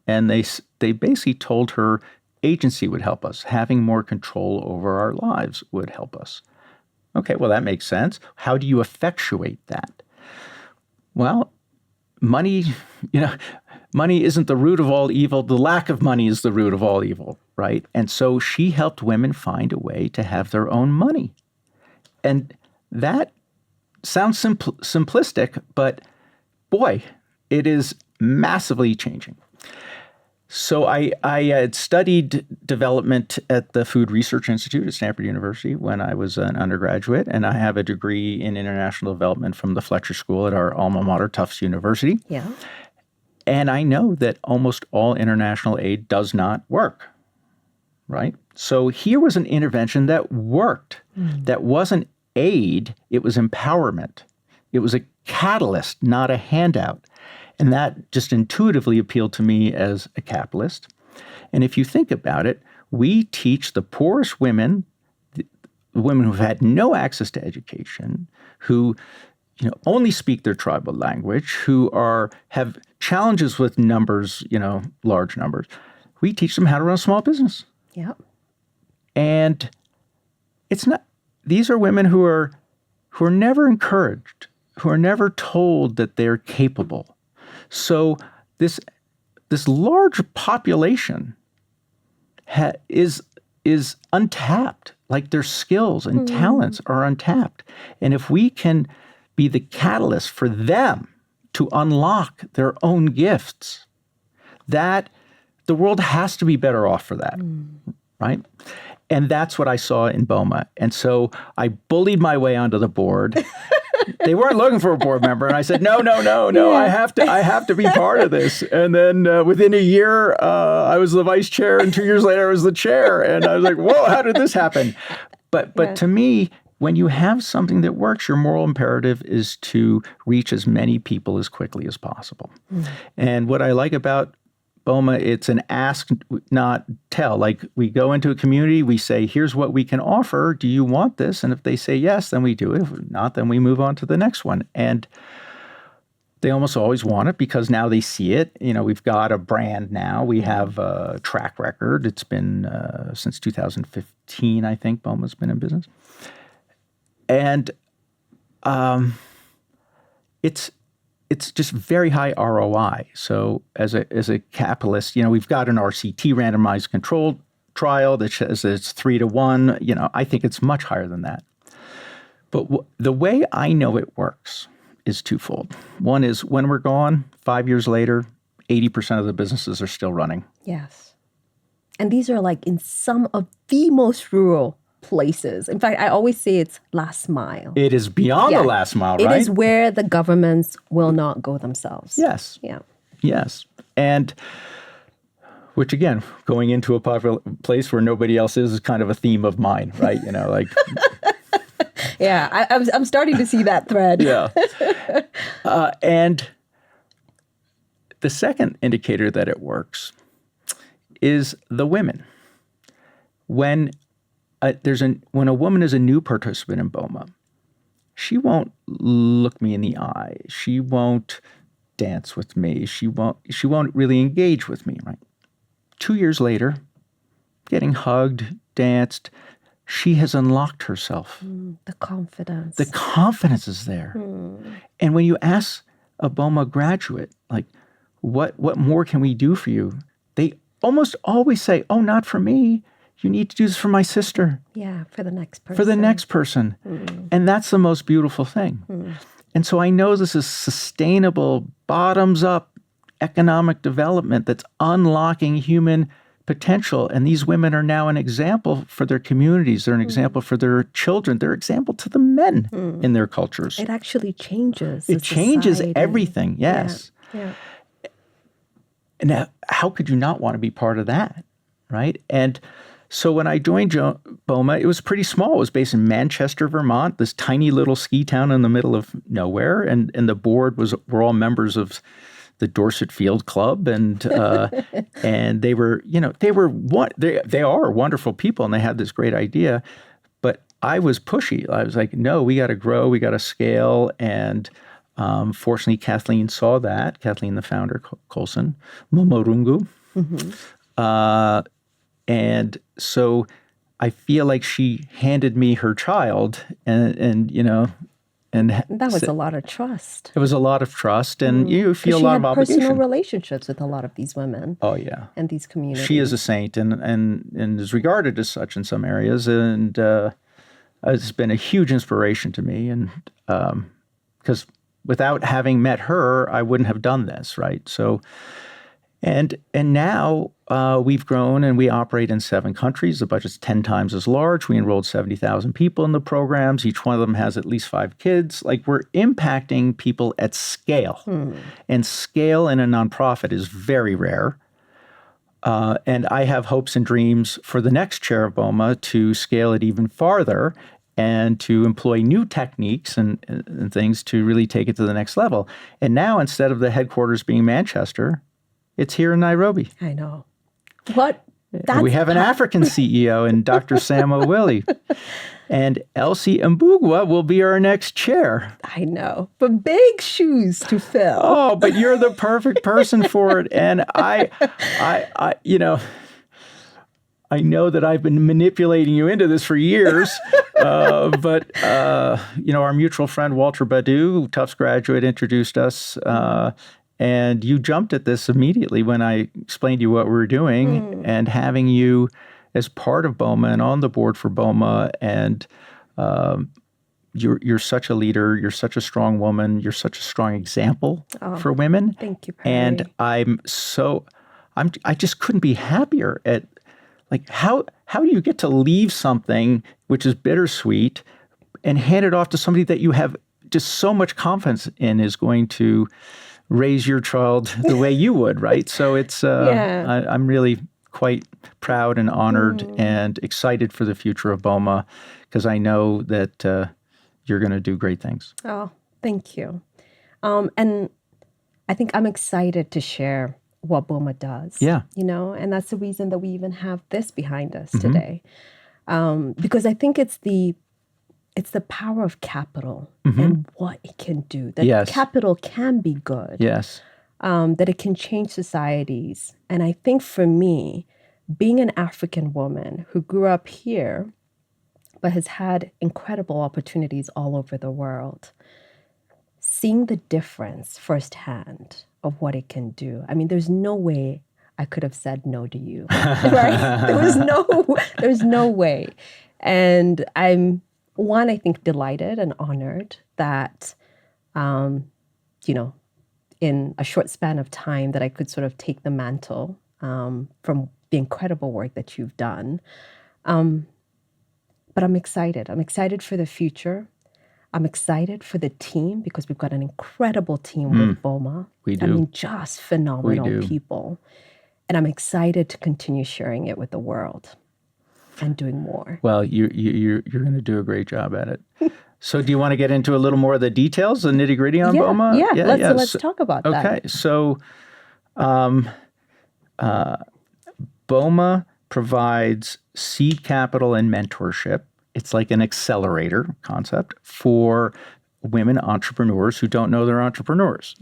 And they basically told her agency would help us. Having more control over our lives would help us. Okay, well, that makes sense. How do you effectuate that? Well, money isn't the root of all evil. The lack of money is the root of all evil, right? And so she helped women find a way to have their own money. And that sounds simplistic, but boy, it is massively changing. So I had studied development at the Food Research Institute at Stanford University when I was an undergraduate, and I have a degree in international development from the Fletcher School at our alma mater, Tufts University. Yeah. And I know that almost all international aid does not work, right? So here was an intervention that worked, that wasn't aid, it was empowerment. It was a catalyst, not a handout. And that just intuitively appealed to me as a capitalist. And if you think about it, we teach the poorest women, the women who've had no access to education, who only speak their tribal language, who have challenges with numbers, large numbers. We teach them how to run a small business. Yep. And these are women who are never encouraged, who are never told that they're capable. So this large population is untapped. Like their skills and talents are untapped. And if we can be the catalyst for them to unlock their own gifts, that the world has to be better off for that, right? And that's what I saw in BOMA. And so I bullied my way onto the board. They weren't looking for a board member. And I said, no, I have to be part of this. And then within a year, I was the vice chair. And 2 years later, I was the chair. And I was like, whoa, how did this happen? But to me, when you have something that works, your moral imperative is to reach as many people as quickly as possible. And what I like about BOMA, it's an ask, not tell. Like we go into a community, we say, here's what we can offer. Do you want this? And if they say yes, then we do it. If not, then we move on to the next one. And they almost always want it because now they see it. We've got a brand now. We have a track record. It's been since 2015, I think, BOMA's been in business. And it's just very high ROI. So as a capitalist, we've got an RCT, randomized controlled trial, that says it's 3-to-1. I think it's much higher than that. But the way I know it works is twofold. One is when we're gone, 5 years later, 80% of the businesses are still running. Yes. And these are like in some of the most rural places. In fact, I always say it's last mile. It is beyond the last mile, right? It is where the governments will not go themselves. Yes. Yeah. Yes. And which, again, going into a popular place where nobody else is kind of a theme of mine, right? Yeah, I'm starting to see that thread. Yeah. And the second indicator that it works is the women. When a woman is a new participant in BOMA, she won't look me in the eye. She won't dance with me. She won't really engage with me, right? 2 years later, getting hugged, danced, she has unlocked herself. The confidence. The confidence is there. And when you ask a BOMA graduate, like, what more can we do for you? They almost always say, oh, not for me. You need to do this for my sister. Yeah, for the next person. For the next person. And that's the most beautiful thing. And so I know this is sustainable, bottoms-up economic development that's unlocking human potential. And these women are now an example for their communities. They're an example for their children. They're an example to the men in their cultures. It actually changes. It changes everything, yes. Yeah. And how could you not want to be part of that, right? And so when I joined BOMA, it was pretty small. It was based in Manchester, Vermont, this tiny little ski town in the middle of nowhere. And the board were all members of the Dorset Field Club, and they were, they are wonderful people, and they had this great idea. But I was pushy. I was like, no, we got to grow, we got to scale, and fortunately, Kathleen saw that. Kathleen, the founder, Colson, Momorungu. And so I feel like she handed me her child, and that was a lot of trust. It was a lot of trust, and you feel a lot of obligation. Personal relationships with a lot of these women. Oh yeah, and these communities. She is a saint, and is regarded as such in some areas, and it's been a huge inspiration to me, and because without having met her, I wouldn't have done this, right? So. And now we've grown and we operate in 7 countries. The budget's 10 times as large. We enrolled 70,000 people in the programs. Each one of them has at least 5 kids. Like, we're impacting people at scale. And scale in a nonprofit is very rare. And I have hopes and dreams for the next chair of BOMA to scale it even farther and to employ new techniques and things to really take it to the next level. And now, instead of the headquarters being Manchester, it's here in Nairobi. I know. What? We have an African CEO in Dr. Sam Owili. And Elsie Mbugua will be our next chair. I know. But big shoes to fill. Oh, but you're the perfect person for it. And I know that I've been manipulating you into this for years. But our mutual friend, Walter Badu, Tufts graduate, introduced us. And you jumped at this immediately when I explained to you what we were doing, and having you as part of BOMA and on the board for BOMA. And you're such a leader. You're such a strong woman. You're such a strong example for women. Thank you, Perry. And I just couldn't be happier at, like, how do you get to leave something which is bittersweet and hand it off to somebody that you have just so much confidence in is going to raise your child the way you would, right? So it's, I'm really quite proud and honored and excited for the future of BOMA, because I know that you're going to do great things. Oh, thank you. And I think I'm excited to share what BOMA does. Yeah. And that's the reason that we even have this behind us today. Because I think it's the power of capital and what it can do. That capital can be good. Yes. That it can change societies. And I think for me, being an African woman who grew up here, but has had incredible opportunities all over the world, seeing the difference firsthand of what it can do. I mean, there's no way I could have said no to you, right? There's no way. And I'm, I think, delighted and honored that, in a short span of time that I could sort of take the mantle from the incredible work that you've done. But I'm excited. I'm excited for the future. I'm excited for the team, because we've got an incredible team with BOMA. We do. I mean, just phenomenal people. And I'm excited to continue sharing it with the world and doing more. Well, you're going to do a great job at it. So do you want to get into a little more of the details, the nitty-gritty on BOMA? Yeah. Let's talk about that. Okay. So BOMA provides seed capital and mentorship. It's like an accelerator concept for women entrepreneurs who don't know they're entrepreneurs,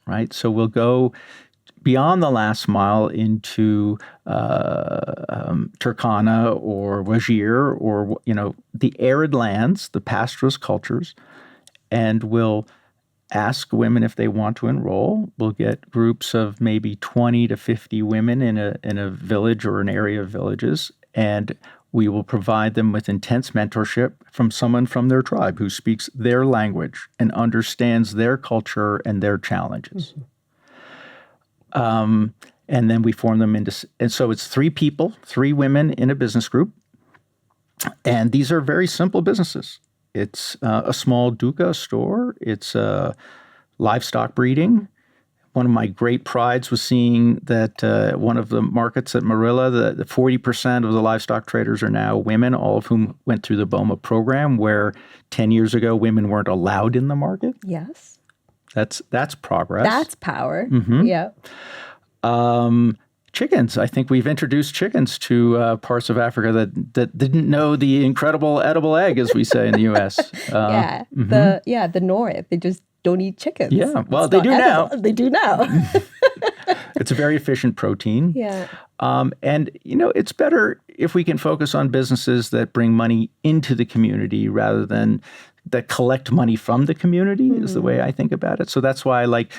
right? So we'll go beyond the last mile into Turkana or Wajir or, the arid lands, the pastoralist cultures, and we'll ask women if they want to enroll. We'll get groups of maybe 20 to 50 women in a village or an area of villages, and we will provide them with intense mentorship from someone from their tribe who speaks their language and understands their culture and their challenges. And then we form them into, and so it's 3 people, 3 women in a business group. And these are very simple businesses. It's a small dukkha store. It's livestock breeding. one of my great prides was seeing that one of the markets at Marilla, the 40% of the livestock traders are now women, all of whom went through the BOMA program, where 10 years ago women weren't allowed in the market. Yes. That's progress. That's power. Mm-hmm. Yeah. Chickens. I think we've introduced chickens to parts of Africa that didn't know the incredible edible egg, as we say in the U.S. The North. They just don't eat chickens. Yeah, well, they do now. They do now. It's a very efficient protein. Yeah. And, it's better if we can focus on businesses that bring money into the community rather than that collect money from the community is the way I think about it. So that's why I like,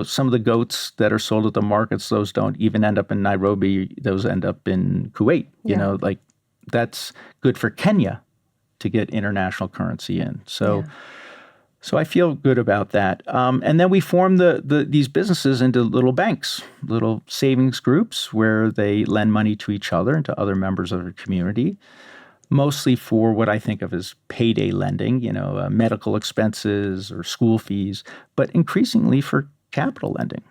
some of the goats that are sold at the markets, those don't even end up in Nairobi. Those end up in Kuwait. That's good for Kenya to get international currency in. So I feel good about that. And then we form these businesses into little banks, little savings groups where they lend money to each other and to other members of the community, mostly for what I think of as payday lending, medical expenses or school fees, but increasingly for capital lending.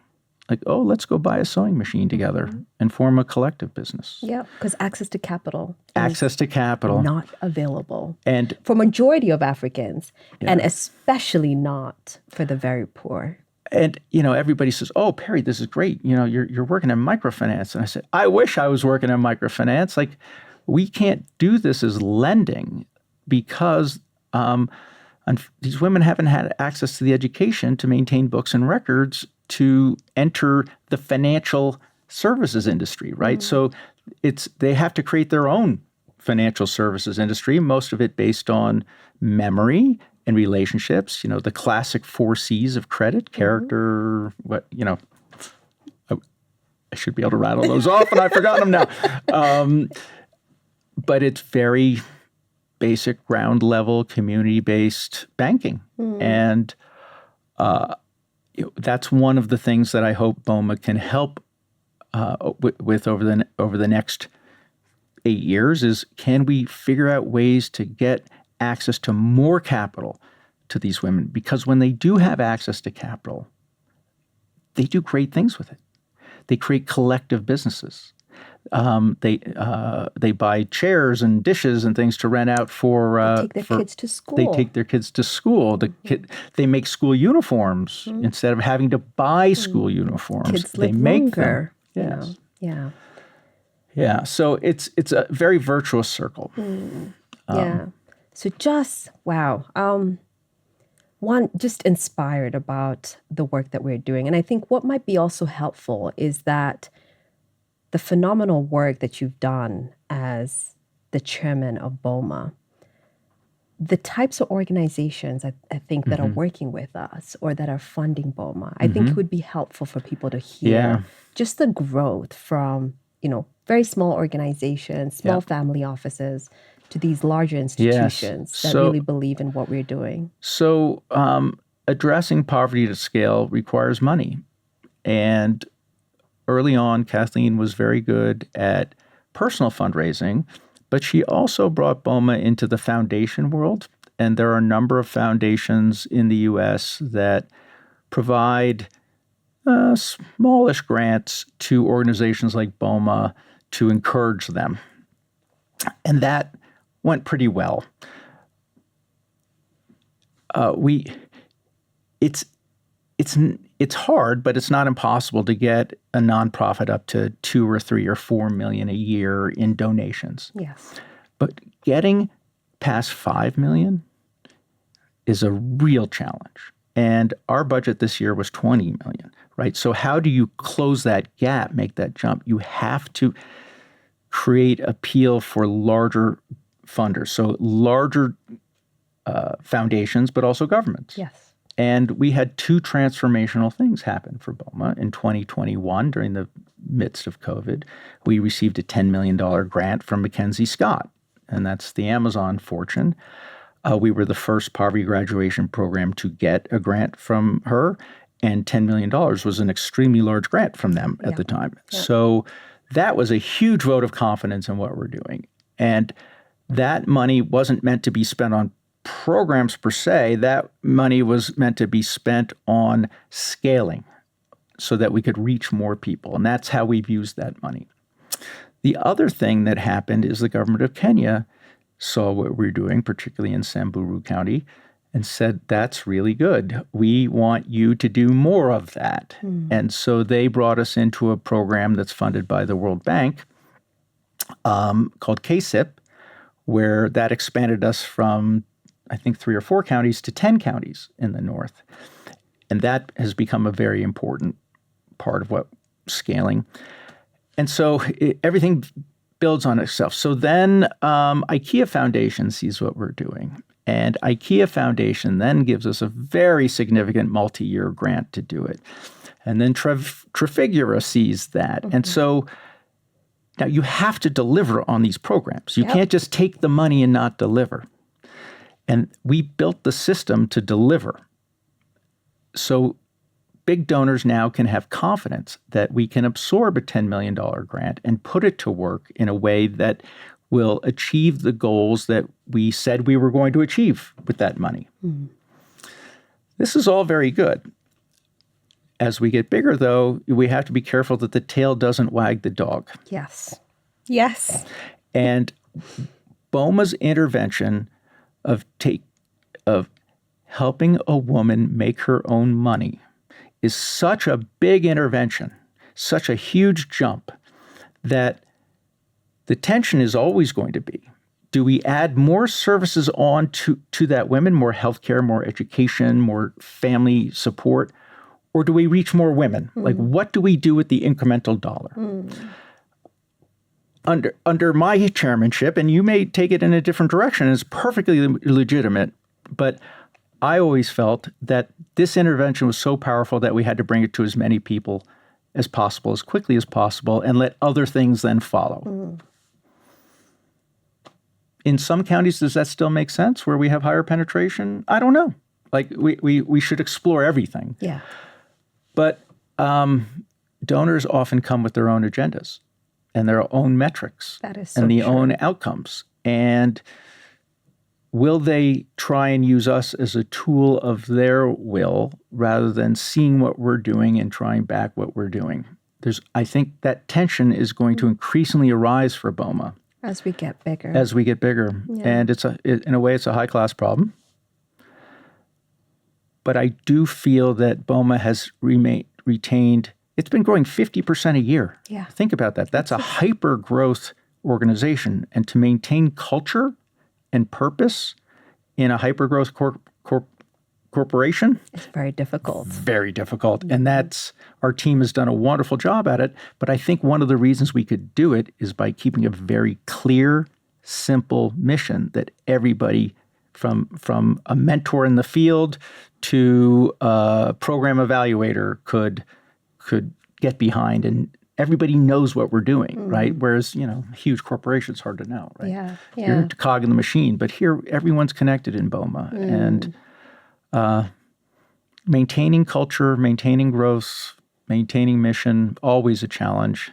Like, let's go buy a sewing machine together and form a collective business. Yeah, because access to capital. Not available. And for majority of Africans, and especially not for the very poor. And, everybody says, Perry, this is great. You're working in microfinance. And I said, I wish I was working in microfinance. Like, we can't do this as lending because these women haven't had access to the education to maintain books and records to enter the financial services industry, right? So they have to create their own financial services industry, most of it based on memory and relationships, the classic 4 C's of credit, character, I should be able to rattle those off, and I've forgotten them now. But it's very basic, ground level, community-based banking. And that's one of the things that I hope BOMA can help with over the next 8 years is, can we figure out ways to get access to more capital to these women? Because when they do have access to capital, they do great things with it. They create collective businesses. They buy chairs and dishes and things to rent out for. They take their kids to school. They take their kids to school. They make school uniforms instead of having to buy school uniforms. Kids they live make longer. them. Yes. Yeah. So it's a very virtuous circle. So just wow. Just inspired about the work that we're doing, and I think what might be also helpful is that the phenomenal work that you've done as the chairman of BOMA, the types of organizations I think that are working with us or that are funding BOMA, I think it would be helpful for people to hear just the growth from, very small organizations, small family offices, to these larger institutions that really believe in what we're doing. So addressing poverty at scale requires money. And early on, Kathleen was very good at personal fundraising, but she also brought BOMA into the foundation world. And there are a number of foundations in the U.S. that provide smallish grants to organizations like BOMA to encourage them. And that went pretty well. It's hard, but it's not impossible to get a nonprofit up to 2 or 3 or 4 million a year in donations. Yes. But getting past 5 million is a real challenge. And our budget this year was 20 million, right? So how do you close that gap, make that jump? You have to create appeal for larger funders, so larger foundations, but also governments. Yes. And we had 2 transformational things happen for BOMA. In 2021, during the midst of COVID, we received a $10 million grant from Mackenzie Scott, and that's the Amazon fortune. We were the first poverty graduation program to get a grant from her, and $10 million was an extremely large grant from them at the time. Yeah. So that was a huge vote of confidence in what we're doing. And that money wasn't meant to be spent on programs per se. That money was meant to be spent on scaling so that we could reach more people. And that's how we've used that money. The other thing that happened is the government of Kenya saw what we were doing, particularly in Samburu County, and said, that's really good. We want you to do more of that. And so they brought us into a program that's funded by the World Bank called KSIP, where that expanded us from, I think, 3 or 4 counties to 10 counties in the north. And that has become a very important part of what scaling. And so everything builds on itself. So then IKEA Foundation sees what we're doing. And IKEA Foundation then gives us a very significant multi-year grant to do it. And then Trafigura sees that. And so now you have to deliver on these programs. You can't just take the money and not deliver. And we built the system to deliver. So big donors now can have confidence that we can absorb a $10 million grant and put it to work in a way that will achieve the goals that we said we were going to achieve with that money. This is all very good. As we get bigger, though, we have to be careful that the tail doesn't wag the dog. Yes. And BOMA's intervention of helping a woman make her own money is such a big intervention, such a huge jump, that the tension is always going to be, do we add more services on to that women, more healthcare, more education, more family support, or do we reach more women? Like, what do we do with the incremental dollar? Under my chairmanship, and you may take it in a different direction, it's perfectly legitimate, but I always felt that this intervention was so powerful that we had to bring it to as many people as possible, as quickly as possible, and let other things then follow. In some counties, does that still make sense, where we have higher penetration? I don't know. Like, we should explore everything. Yeah. But donors often come with their own agendas and their own metrics and the own outcomes. And will they try and use us as a tool of their will rather than seeing what we're doing and trying back what we're doing? I think that tension is going to increasingly arise for BOMA. As we get bigger. Yeah. And in a way, it's a high-class problem. But I do feel that BOMA has retained, it's been growing 50% a year. Yeah. Think about that. That's a hyper-growth organization. And to maintain culture and purpose in a hyper-growth corporation? It's very difficult. Very difficult. And our team has done a wonderful job at it. But I think one of the reasons we could do it is by keeping a very clear, simple mission that everybody from a mentor in the field to a program evaluator could get behind, and everybody knows what we're doing, right? Whereas, huge corporations, hard to know, right? Yeah. You're a cog in the machine, but here everyone's connected in BOMA. And maintaining culture, maintaining growth, maintaining mission, always a challenge.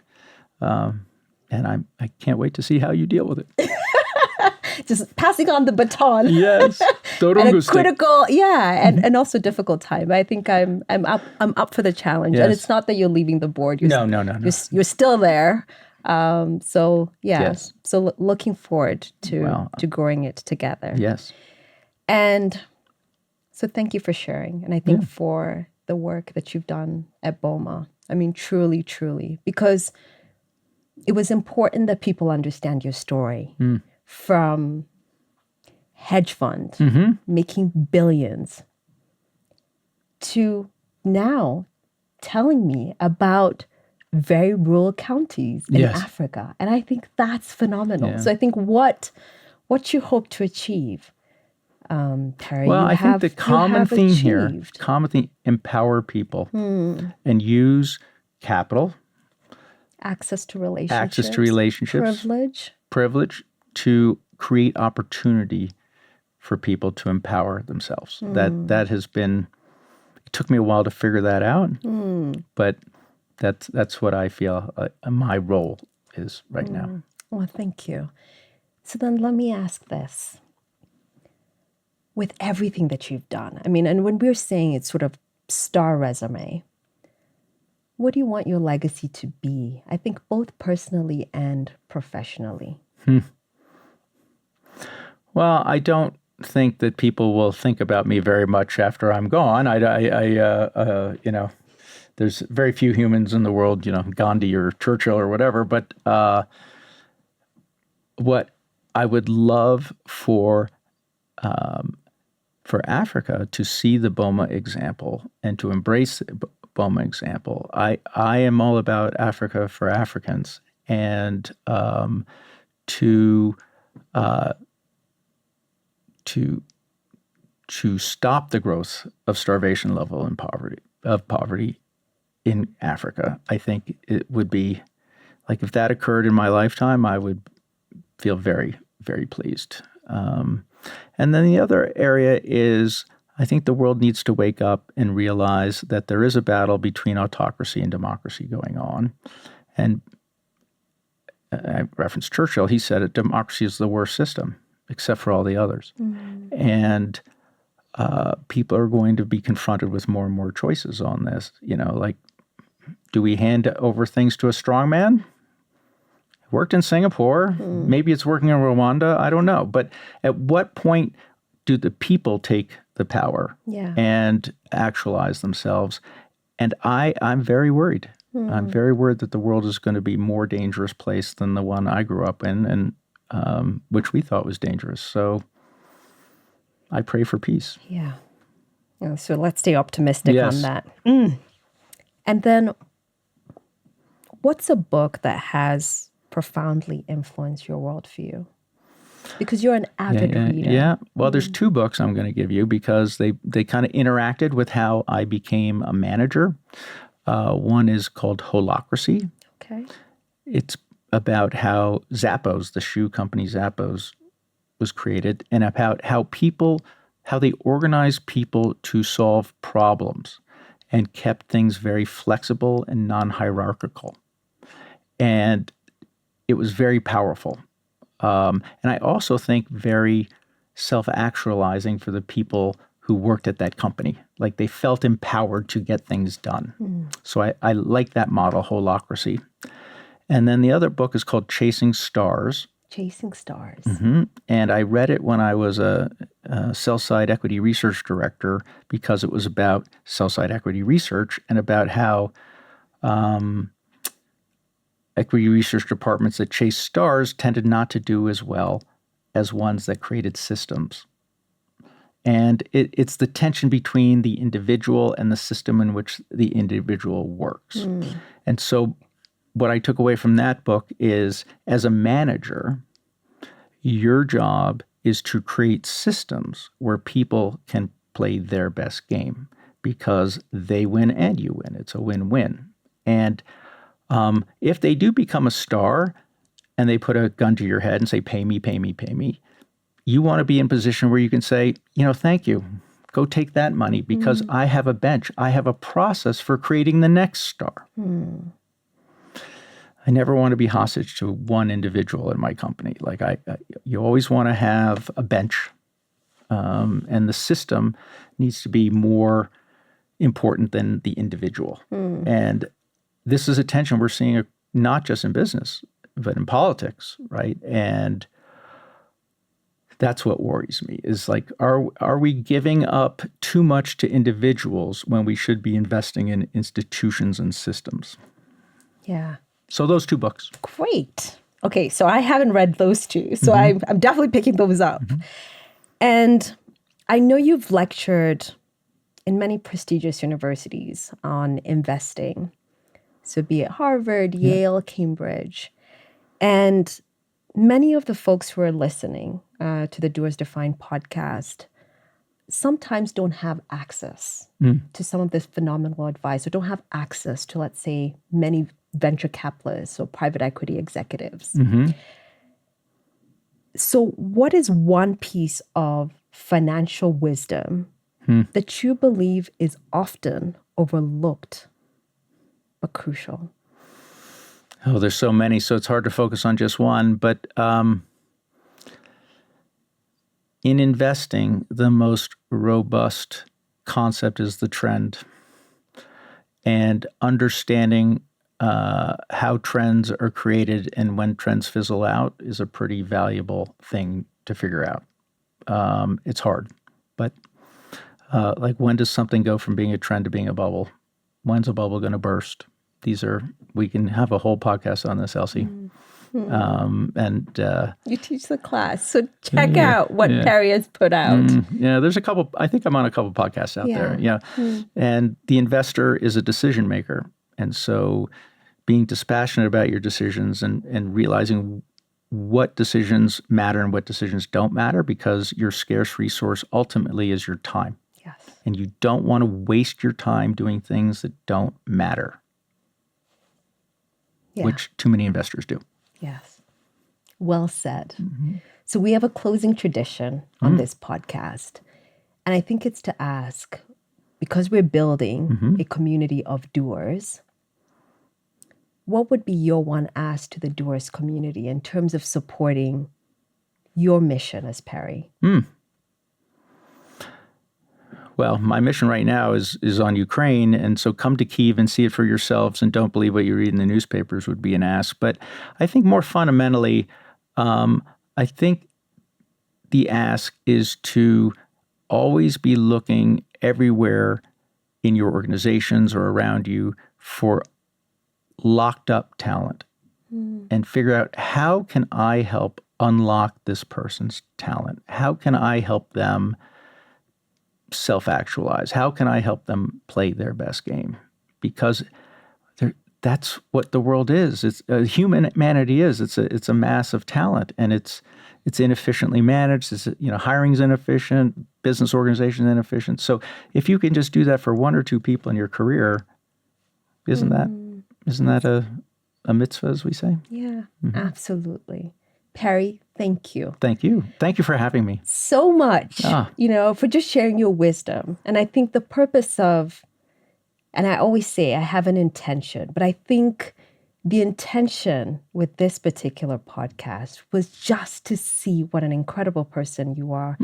And I can't wait to see how you deal with it. Just passing on the baton. Yes. And a critical, and also difficult time. I think I'm up for the challenge. Yes. And it's not that you're leaving the board. No. You're still there. So looking forward to growing it together. Yes. And so thank you for sharing. And I think for the work that you've done at BOMA, I mean, truly, truly, because it was important that people understand your story. From hedge fund making billions to now telling me about very rural counties in Africa. And I think that's phenomenal. Yeah. So I think what you hope to achieve, Perry, I think the common theme, empower people and use capital. Access to relationships. Privilege. To create opportunity for people to empower themselves. That has been, it took me a while to figure that out, but that's what I feel my role is right now. Well, thank you. So then let me ask this. With everything that you've done, I mean, and when we're saying it's sort of star resume, what do you want your legacy to be? I think both personally and professionally. Well, I don't think that people will think about me very much after I'm gone. There's very few humans in the world, Gandhi or Churchill or whatever. But what I would love for Africa to see the BOMA example and to embrace the BOMA example. I am all about Africa for Africans, and to stop the growth of starvation level and poverty in Africa. I think it would be like, if that occurred in my lifetime, I would feel very, very pleased. And then the other area is, I think the world needs to wake up and realize that there is a battle between autocracy and democracy going on. And I referenced Churchill. He said it, democracy is the worst system, except for all the others. Mm-hmm. And people are going to be confronted with more and more choices on this. Like, do we hand over things to a strong man? Worked in Singapore. Maybe it's working in Rwanda. I don't know. But at what point do the people take the power and actualize themselves? And I'm very worried. I'm very worried that the world is going to be a more dangerous place than the one I grew up in, and which we thought was dangerous. So I pray for peace. Yeah. So let's stay optimistic on that. And then, what's a book that has profoundly influenced your worldview? Because you're an avid reader. Yeah. Well, there's two books I'm going to give you because they kind of interacted with how I became a manager. One is called Holacracy. Okay. It's about how Zappos, the shoe company Zappos, was created, and about how they organized people to solve problems and kept things very flexible and non-hierarchical. And it was very powerful. And I also think very self-actualizing for the people who worked at that company. Like, they felt empowered to get things done. So I like that model, Holacracy. And then the other book is called Chasing Stars. Chasing Stars. Mm-hmm. And I read it when I was a sell-side equity research director, because it was about sell-side equity research and about how equity research departments that chase stars tended not to do as well as ones that created systems. And it's the tension between the individual and the system in which the individual works. And so what I took away from that book is, as a manager, your job is to create systems where people can play their best game, because they win and you win. It's a win-win. And if they do become a star and they put a gun to your head and say, pay me, pay me, pay me, you want to be in a position where you can say, thank you. Go take that money, because I have a bench. I have a process for creating the next star. I never want to be hostage to one individual in my company. Like, you always want to have a bench, and the system needs to be more important than the individual. And this is a tension we're seeing not just in business, but in politics, right? And that's what worries me, is like, are we giving up too much to individuals when we should be investing in institutions and systems? Yeah. So those two books. Great. Okay, so I haven't read those two, so I'm definitely picking those up. And I know you've lectured in many prestigious universities on investing. So be it Harvard, Yale, Cambridge. And many of the folks who are listening to the Doers Defined podcast sometimes don't have access to some of this phenomenal advice, or don't have access to, let's say, many venture capitalists or private equity executives. So what is one piece of financial wisdom that you believe is often overlooked but crucial? Oh, there's so many, so it's hard to focus on just one. But in investing, the most robust concept is the trend. and understanding how trends are created and when trends fizzle out is a pretty valuable thing to figure out. It's hard, but like when does something go from being a trend to being a bubble? When's a bubble going to burst? We can have a whole podcast on this, Elsie. You teach the class, so check out what Perry has put out. There's a couple. I think I'm on a couple podcasts out there. Yeah, and the investor is a decision maker, and so being dispassionate about your decisions and realizing what decisions matter and what decisions don't matter, because your scarce resource ultimately is your time. Yes, and you don't want to waste your time doing things that don't matter, which too many investors do. Yes. Well said. So we have a closing tradition on this podcast. And I think it's to ask, because we're building a community of doers, what would be your one ask to the doers community in terms of supporting your mission as Perry? Well, my mission right now is on Ukraine, and so come to Kyiv and see it for yourselves, and don't believe what you read in the newspapers would be an ask. But I think more fundamentally, I think the ask is to always be looking everywhere in your organizations or around you for locked up talent and figure out, how can I help unlock this person's talent? How can I help them self-actualize? How can I help them play their best game? Because that's what the world is. It's humanity is. It's a mass of talent, and it's inefficiently managed. Hiring's inefficient, business organization inefficient. So if you can just do that for one or two people in your career, isn't that a mitzvah, as we say? Yeah, absolutely. Perry, thank you. Thank you. Thank you for having me. So much, for just sharing your wisdom. And I think the purpose of, and I always say I have an intention, but I think the intention with this particular podcast was just to see what an incredible person you are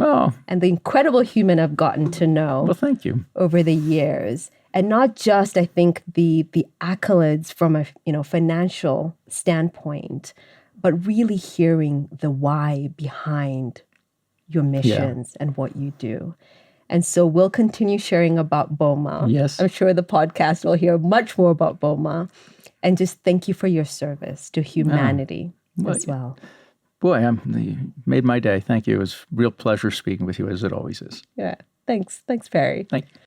and the incredible human I've gotten to know. Well, thank you. Over the years. And not just, I think, the accolades from a financial standpoint, but really hearing the why behind your missions and what you do. And so we'll continue sharing about BOMA. Yes. I'm sure the podcast will hear much more about BOMA. And just thank you for your service to humanity as well. Boy, you made my day. Thank you. It was a real pleasure speaking with you, as it always is. Yeah. Thanks. Thanks, Perry. Thank you.